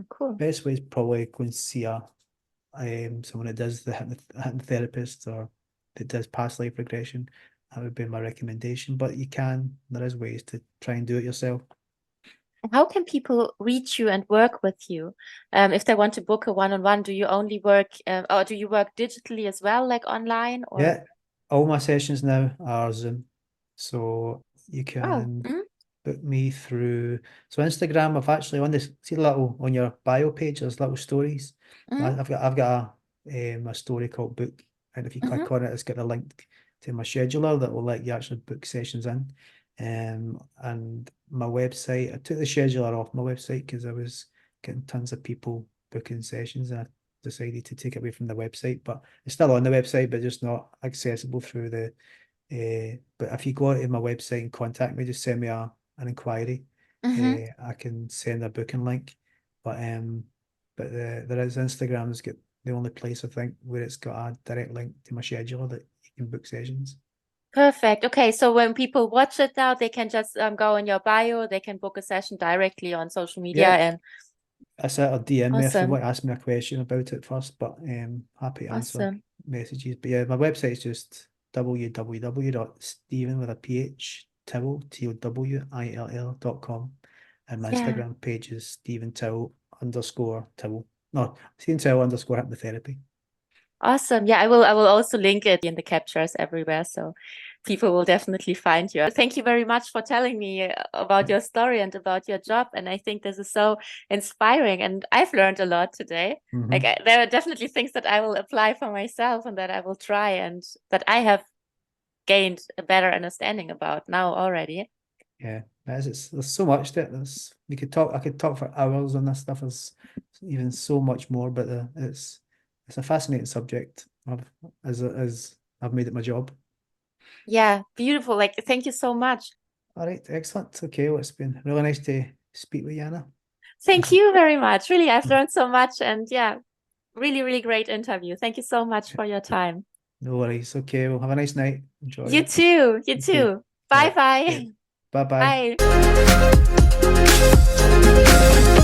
cool. best way is probably go and see someone that does the hypnotherapist or that does past life regression. That would be my recommendation. But there is ways to try and do it yourself. How can people reach you and work with you? If they want to book a one-on-one, do you only work or do you work digitally as well, like online? Or? Yeah, all my sessions now are Zoom. So you can book me through. So Instagram, I've actually on this, see the little on your bio page, there's little stories. I've got a story called Book, and if you click on it, it's got a link to my scheduler that will let you actually book sessions in. And my website, I took the scheduler off my website because I was getting tons of people booking sessions, and I decided to take it away from the website. But it's still on the website, but just not accessible through the. But if you go to my website and contact me, just send me an inquiry. I can send a booking link. But there is Instagram's got the only place I think where it's got a direct link to my scheduler that you can book sessions. Perfect. Okay, so when people watch it now, they can just go in your bio, they can book a session directly on social media. Yeah. And I said, or DM me if you awesome. want to ask me a question about it first, but happy to answer Awesome. messages. But yeah, my website is just www.stephen with a PH Towill, TOWILL.com, and my Instagram page is Stephen Towill _Towill. No, Stephen Towill _ hypnotherapy. Awesome. Yeah, I will also link it in the captures everywhere, so people will definitely find you. Thank you very much for telling me about your story and about your job. And I think this is so inspiring, and I've learned a lot today. Like there are definitely things that I will apply for myself and that I will try and that I have gained a better understanding about now already. Yeah, there's so much to it. I could talk for hours on this stuff. There's even so much more, but it's a fascinating subject. As I've made it my job. Yeah, beautiful. Like, thank you so much. All right, excellent. Okay, well, it's been really nice to speak with you, Anna. Thank you very much. Really, I've learned so much, and yeah, really, really great interview. Thank you so much for your time. No worries. Okay, well, have a nice night. Enjoy You it. too. You too. Bye-bye. Bye-bye. Bye.